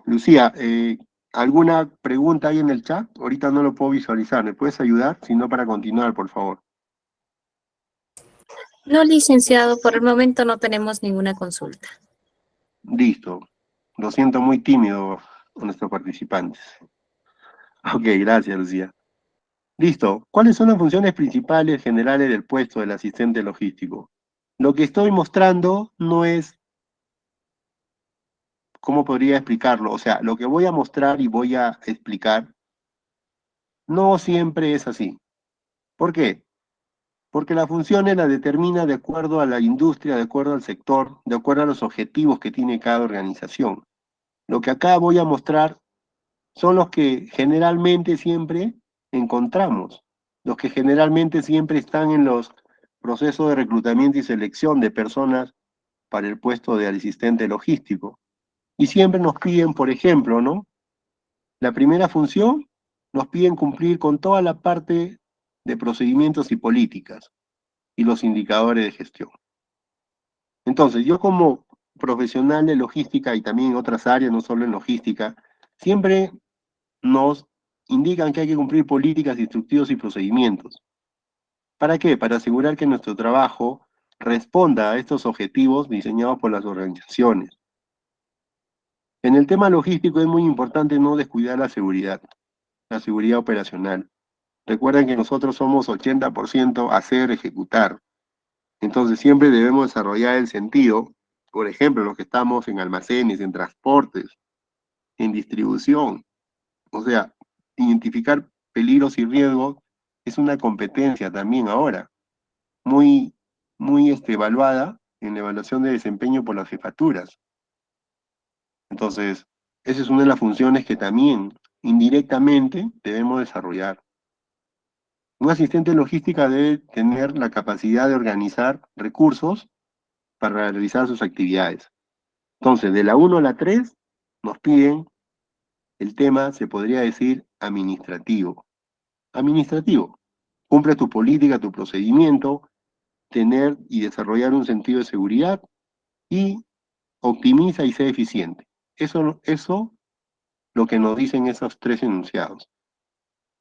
Lucía, ¿alguna pregunta ahí en el chat? Ahorita no lo puedo visualizar. ¿Me puedes ayudar? Si no, para continuar, por favor. No, licenciado, por el momento no tenemos ninguna consulta. Listo. Lo siento, muy tímido nuestros participantes. Ok, gracias, Lucía. Listo. ¿Cuáles son las funciones principales generales del puesto del asistente logístico? Lo que estoy mostrando no es, ¿cómo podría explicarlo? O sea, lo que voy a mostrar y voy a explicar no siempre es así. ¿Por qué? Porque las funciones las determina de acuerdo a la industria, de acuerdo al sector, de acuerdo a los objetivos que tiene cada organización. Lo que acá voy a mostrar son los que generalmente siempre encontramos, los que generalmente siempre están en los procesos de reclutamiento y selección de personas para el puesto de asistente logístico. Y siempre nos piden, por ejemplo, ¿no? La primera función, nos piden cumplir con toda la parte de procedimientos y políticas y los indicadores de gestión. Entonces, yo como profesional de logística y también en otras áreas, no solo en logística, siempre nos indican que hay que cumplir políticas, instructivos y procedimientos. ¿Para qué? Para asegurar que nuestro trabajo responda a estos objetivos diseñados por las organizaciones. En el tema logístico es muy importante no descuidar la seguridad operacional. Recuerden que nosotros somos 80% hacer, ejecutar. Entonces siempre debemos desarrollar el sentido, por ejemplo, los que estamos en almacenes, en transportes, en distribución. O sea, identificar peligros y riesgos es una competencia también ahora, muy evaluada en la evaluación de desempeño por las jefaturas. Entonces, esa es una de las funciones que también indirectamente debemos desarrollar. Un asistente de logística debe tener la capacidad de organizar recursos para realizar sus actividades. Entonces, de la 1 a la 3 nos piden el tema, se podría decir, administrativo. Administrativo. Cumple tu política, tu procedimiento, tener y desarrollar un sentido de seguridad y optimiza y sé eficiente. Eso lo que nos dicen esos tres enunciados.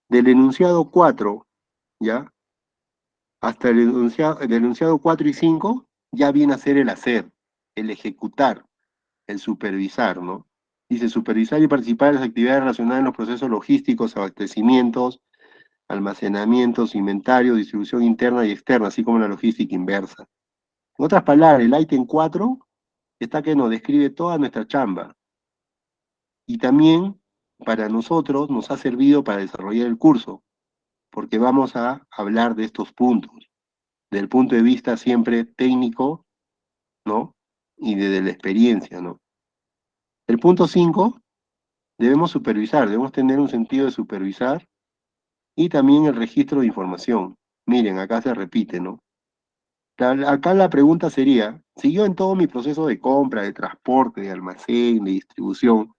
Del enunciado 4, ¿ya? Hasta el enunciado 4 y 5, ya viene a ser el hacer, el ejecutar, el supervisar, ¿no? Dice supervisar y participar en las actividades relacionadas en los procesos logísticos, abastecimientos, almacenamientos, inventario, distribución interna y externa, así como la logística inversa. En otras palabras, el ítem 4 está que nos describe toda nuestra chamba. Y también para nosotros nos ha servido para desarrollar el curso, porque vamos a hablar de estos puntos, desde el punto de vista siempre técnico, ¿no? Y desde la experiencia, ¿no? El punto 5, debemos supervisar, debemos tener un sentido de supervisar y también el registro de información. Miren, acá se repite, ¿no? Acá la pregunta sería, si yo en todo mi proceso de compra, de transporte, de almacén, de distribución,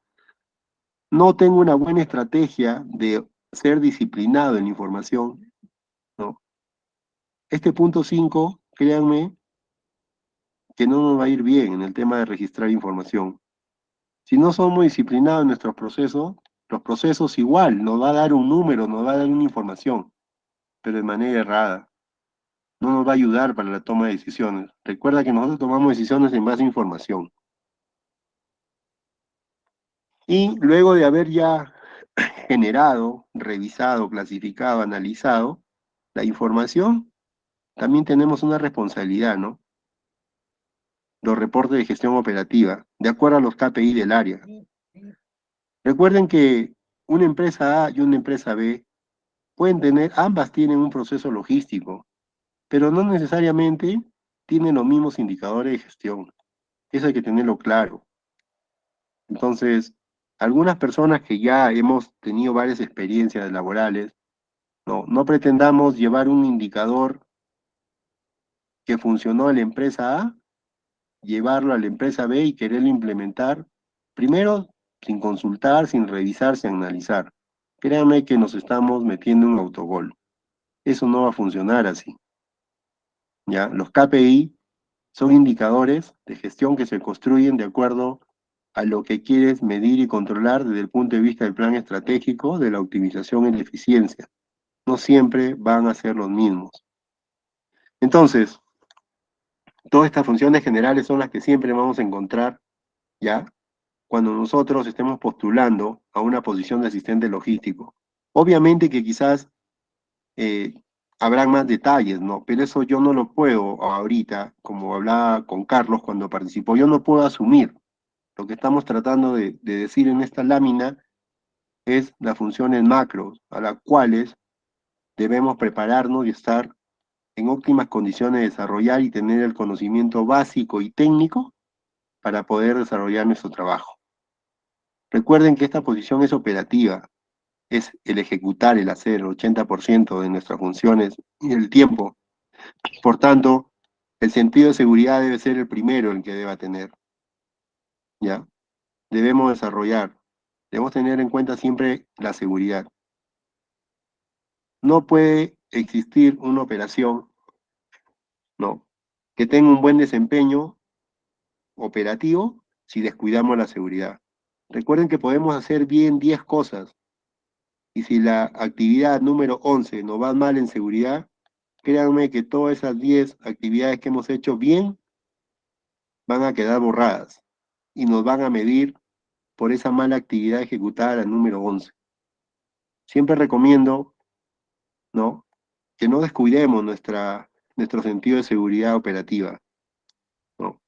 no tengo una buena estrategia de ser disciplinado en la información, ¿no? Este punto 5, créanme, que no nos va a ir bien en el tema de registrar información. Si no somos disciplinados en nuestros procesos, los procesos igual nos va a dar un número, nos va a dar una información, pero de manera errada. No nos va a ayudar para la toma de decisiones. Recuerda que nosotros tomamos decisiones en base a información. Y luego de haber ya generado, revisado, clasificado, analizado la información, también tenemos una responsabilidad, ¿no? los reportes de gestión operativa, de acuerdo a los KPI del área. Recuerden que una empresa A y una empresa B ambas tienen un proceso logístico, pero no necesariamente tienen los mismos indicadores de gestión. Eso hay que tenerlo claro. Entonces, algunas personas que ya hemos tenido varias experiencias laborales, no pretendamos llevar un indicador que funcionó en la empresa A, llevarlo a la empresa B y quererlo implementar, primero sin consultar, sin revisar, sin analizar. Créanme que nos estamos metiendo en un autogol. Eso no va a funcionar así. ¿Ya? Los KPI son indicadores de gestión que se construyen de acuerdo a lo que quieres medir y controlar desde el punto de vista del plan estratégico, de la optimización y la eficiencia. No siempre van a ser los mismos. Entonces, todas estas funciones generales son las que siempre vamos a encontrar, ¿ya? Cuando nosotros estemos postulando a una posición de asistente logístico. Obviamente que quizás habrán más detalles, ¿no? Pero eso yo no lo puedo ahorita, como hablaba con Carlos cuando participó, yo no puedo asumir. Lo que estamos tratando de decir en esta lámina es las funciones macro, a las cuales debemos prepararnos y estar en óptimas condiciones de desarrollar y tener el conocimiento básico y técnico para poder desarrollar nuestro trabajo. Recuerden que esta posición es operativa, es el ejecutar, el hacer, el 80% de nuestras funciones y el tiempo. Por tanto, el sentido de seguridad debe ser el primero el que deba tener, ¿ya? Debemos tener en cuenta siempre la seguridad. No puede existir una operación, ¿no?, que tenga un buen desempeño operativo si descuidamos la seguridad. Recuerden que podemos hacer bien 10 cosas, y si la actividad número 11 nos va mal en seguridad, créanme que todas esas 10 actividades que hemos hecho bien van a quedar borradas y nos van a medir por esa mala actividad ejecutada, la número 11. Siempre recomiendo, ¿no?, que no descuidemos nuestro sentido de seguridad operativa, ¿no?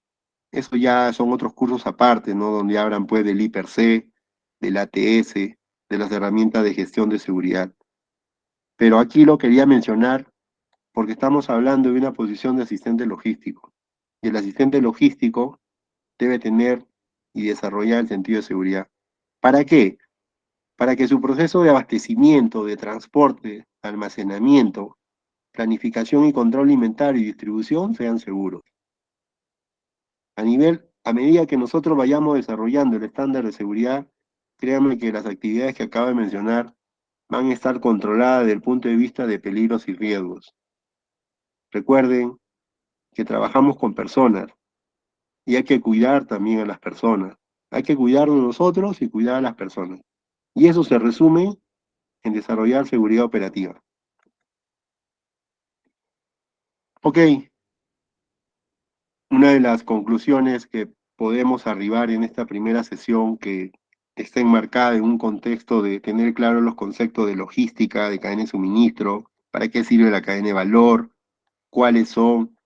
Eso ya son otros cursos aparte, ¿no?, donde hablan pues del IPRC, del ATS, de las herramientas de gestión de seguridad. Pero aquí lo quería mencionar porque estamos hablando de una posición de asistente logístico. Y el asistente logístico debe tener y desarrollar el sentido de seguridad. ¿Para qué? Para que su proceso de abastecimiento, de transporte, almacenamiento, planificación y control alimentario y distribución sean seguros. A medida que nosotros vayamos desarrollando el estándar de seguridad, créanme que las actividades que acabo de mencionar van a estar controladas desde el punto de vista de peligros y riesgos. Recuerden que trabajamos con personas y hay que cuidar también a las personas. Hay que cuidarnos nosotros y cuidar a las personas. Y eso se resume en desarrollar seguridad operativa. Ok, una de las conclusiones que podemos arribar en esta primera sesión, que está enmarcada en un contexto de tener claro los conceptos de logística, de cadena de suministro, para qué sirve la cadena de valor, cuáles son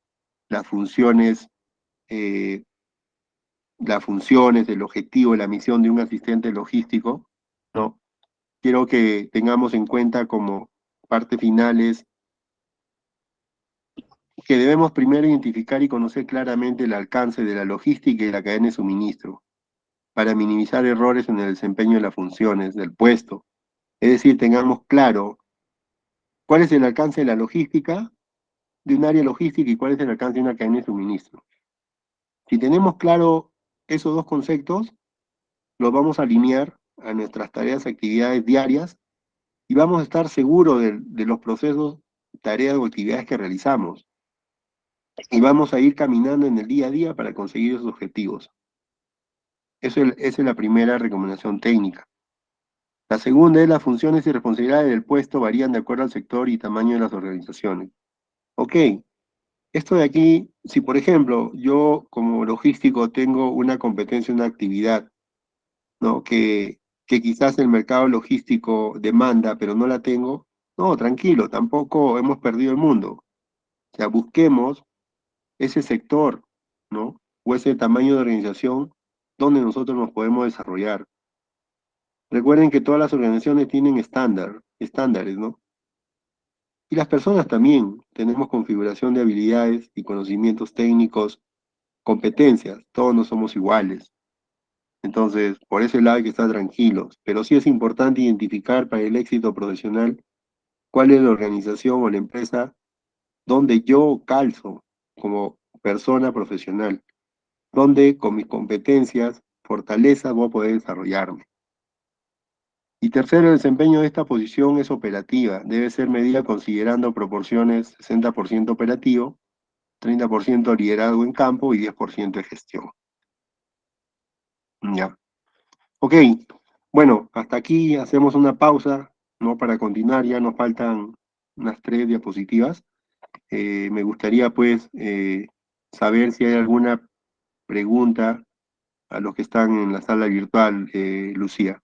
las funciones, el objetivo, la misión de un asistente logístico, ¿no? Quiero que tengamos en cuenta como parte finales que debemos primero identificar y conocer claramente el alcance de la logística y la cadena de suministro para minimizar errores en el desempeño de las funciones del puesto. Es decir, tengamos claro cuál es el alcance de la logística, de un área logística, y cuál es el alcance de una cadena de suministro. Si tenemos claro esos dos conceptos, los vamos a alinear a nuestras tareas, actividades diarias, y vamos a estar seguros de los procesos, tareas o actividades que realizamos. Y vamos a ir caminando en el día a día para conseguir esos objetivos. Esa es la primera recomendación técnica. La segunda es: las funciones y responsabilidades del puesto varían de acuerdo al sector y tamaño de las organizaciones. Ok, esto de aquí, si por ejemplo yo como logístico tengo una competencia, una actividad, ¿no?, que quizás el mercado logístico demanda, pero no la tengo, no, tranquilo, tampoco hemos perdido el mundo. O sea, busquemos ese sector, ¿no?, o ese tamaño de organización donde nosotros nos podemos desarrollar. Recuerden que todas las organizaciones tienen estándares, ¿no? Y las personas también tenemos configuración de habilidades y conocimientos técnicos, competencias, todos no somos iguales. Entonces, por ese lado hay que estar tranquilos, pero sí es importante identificar para el éxito profesional cuál es la organización o la empresa donde yo calzo como persona profesional, donde con mis competencias, fortalezas voy a poder desarrollarme. Y tercero, el desempeño de esta posición es operativa, debe ser medida considerando proporciones 60% operativo, 30% liderazgo en campo y 10% de gestión. Ya. Ok, bueno, hasta aquí hacemos una pausa, ¿no? Para continuar, ya nos faltan unas 3 diapositivas. Me gustaría, pues, saber si hay alguna pregunta a los que están en la sala virtual, Lucía.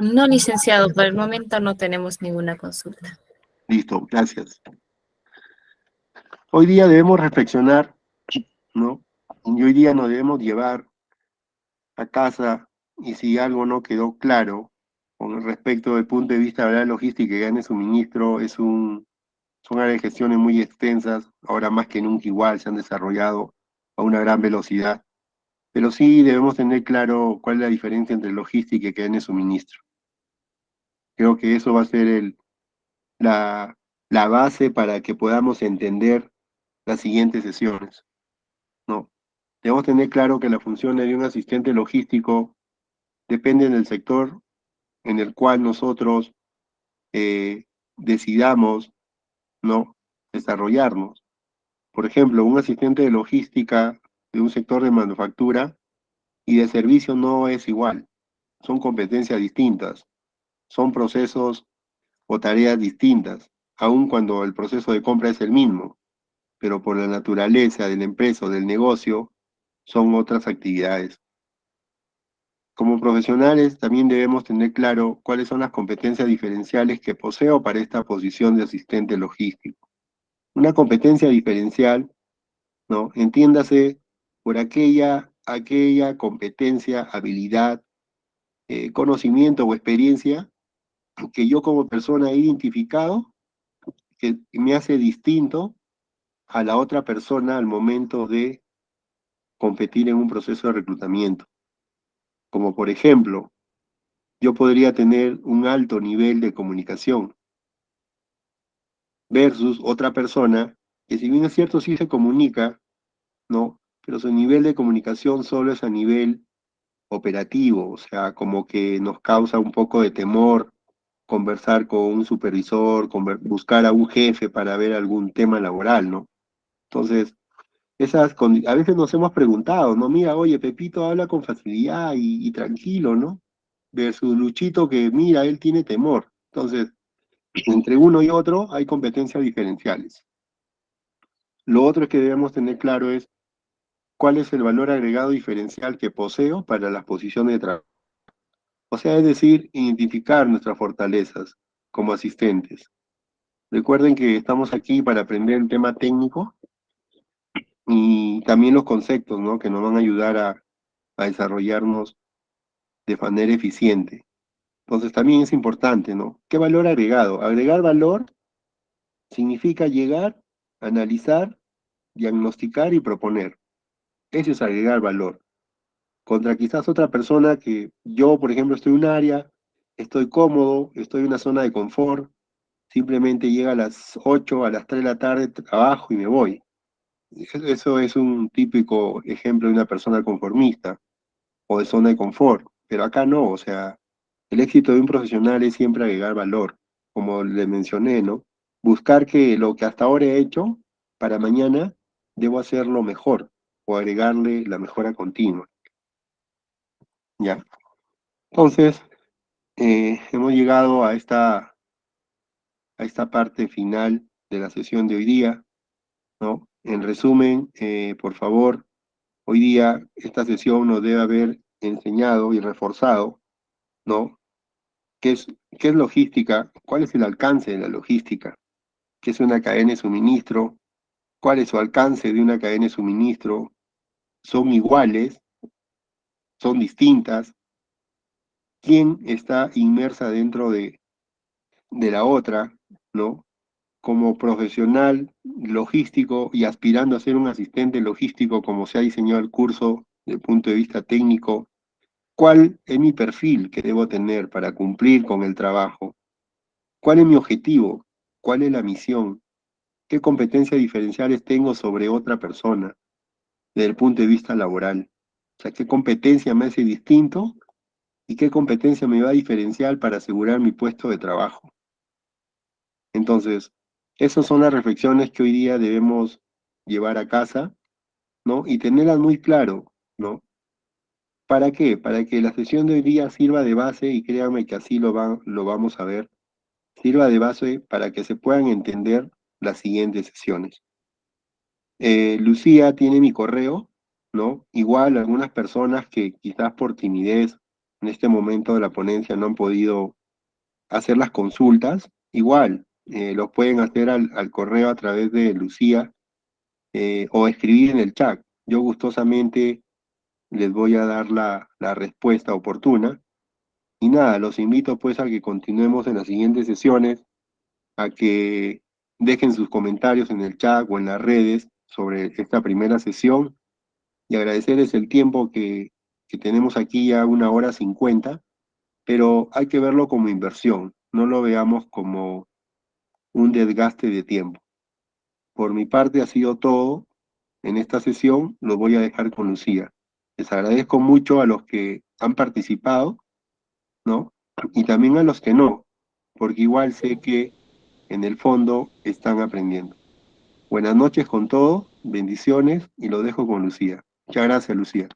No, licenciado, por el momento no tenemos ninguna consulta. Listo, gracias. Hoy día debemos reflexionar, ¿no? Y hoy día nos debemos llevar a casa, y si algo no quedó claro con respecto del punto de vista de la logística y gane suministro, son áreas de gestiones muy extensas, ahora más que nunca igual se han desarrollado a una gran velocidad, pero sí debemos tener claro cuál es la diferencia entre logística y cadena de suministro. Creo que eso va a ser la base para que podamos entender las siguientes sesiones, ¿no? Debemos tener claro que las funciones de un asistente logístico dependen del sector en el cual nosotros decidamos, ¿no? Desarrollarnos. Por ejemplo, un asistente de logística de un sector de manufactura y de servicio no es igual. Son competencias distintas, son procesos o tareas distintas, aun cuando el proceso de compra es el mismo, pero por la naturaleza de la empresa o del negocio son otras actividades. Como profesionales también debemos tener claro cuáles son las competencias diferenciales que poseo para esta posición de asistente logístico. Una competencia diferencial, ¿no? Entiéndase por aquella competencia, habilidad, conocimiento o experiencia que yo como persona he identificado que me hace distinto a la otra persona al momento de competir en un proceso de reclutamiento. Como por ejemplo, yo podría tener un alto nivel de comunicación versus otra persona que si bien es cierto sí se comunica, ¿no? Pero su nivel de comunicación solo es a nivel operativo, o sea, como que nos causa un poco de temor conversar con un supervisor, buscar a un jefe para ver algún tema laboral, ¿no? Entonces, a veces nos hemos preguntado, ¿no? Mira, oye, Pepito habla con facilidad y tranquilo, ¿no? Versus Luchito que, mira, él tiene temor. Entonces, entre uno y otro hay competencias diferenciales. Lo otro que debemos tener claro es cuál es el valor agregado diferencial que poseo para las posiciones de trabajo. O sea, es decir, identificar nuestras fortalezas como asistentes. Recuerden que estamos aquí para aprender el tema técnico y también los conceptos, ¿no? Que nos van a ayudar a desarrollarnos de manera eficiente. Entonces también es importante, ¿no? ¿Qué valor agregado? Agregar valor significa llegar, analizar, diagnosticar y proponer. Eso es agregar valor. Contra quizás otra persona que yo, por ejemplo, estoy en un área, estoy cómodo, estoy en una zona de confort, simplemente llega a las 8, a las 3 de la tarde, trabajo y me voy. Eso es un típico ejemplo de una persona conformista o de zona de confort, pero acá no, o sea, el éxito de un profesional es siempre agregar valor, como le mencioné, ¿no? Buscar que lo que hasta ahora he hecho, para mañana debo hacerlo mejor o agregarle la mejora continua, ¿ya? Entonces, hemos llegado a esta parte final de la sesión de hoy día, ¿no? En resumen, por favor, hoy día esta sesión nos debe haber enseñado y reforzado, ¿no? ¿Qué es logística? ¿Cuál es el alcance de la logística? qué es una cadena de suministro, cuál es su alcance de una cadena de suministro, son iguales, son distintas, quién está inmersa dentro de la otra, ¿no? Como profesional logístico y aspirando a ser un asistente logístico como se ha diseñado el curso desde el punto de vista técnico, ¿cuál es mi perfil que debo tener para cumplir con el trabajo? ¿Cuál es mi objetivo? ¿Cuál es la misión? ¿Qué competencias diferenciales tengo sobre otra persona desde el punto de vista laboral? O sea, ¿qué competencia me hace distinto y qué competencia me va a diferenciar para asegurar mi puesto de trabajo? Entonces, esas son las reflexiones que hoy día debemos llevar a casa, ¿no? Y tenerlas muy claro, ¿no? ¿Para qué? Para que la sesión de hoy día sirva de base, y créanme que así lo vamos a ver, sirva de base para que se puedan entender las siguientes sesiones. Lucía tiene mi correo, ¿no? Igual algunas personas que quizás por timidez en este momento de la ponencia no han podido hacer las consultas, igual lo pueden hacer al correo a través de Lucía o escribir en el chat. Yo gustosamente les voy a dar la respuesta oportuna. Y nada, los invito pues a que continuemos en las siguientes sesiones, a que dejen sus comentarios en el chat o en las redes sobre esta primera sesión y agradecerles el tiempo que tenemos aquí ya 1 hora 50, pero hay que verlo como inversión, no lo veamos como un desgaste de tiempo. Por mi parte ha sido todo en esta sesión, lo voy a dejar con Lucía. Les agradezco mucho a los que han participado, ¿no? Y también a los que no, porque igual sé que en el fondo están aprendiendo. Buenas noches con todos, bendiciones y lo dejo con Lucía. Muchas gracias, Lucía.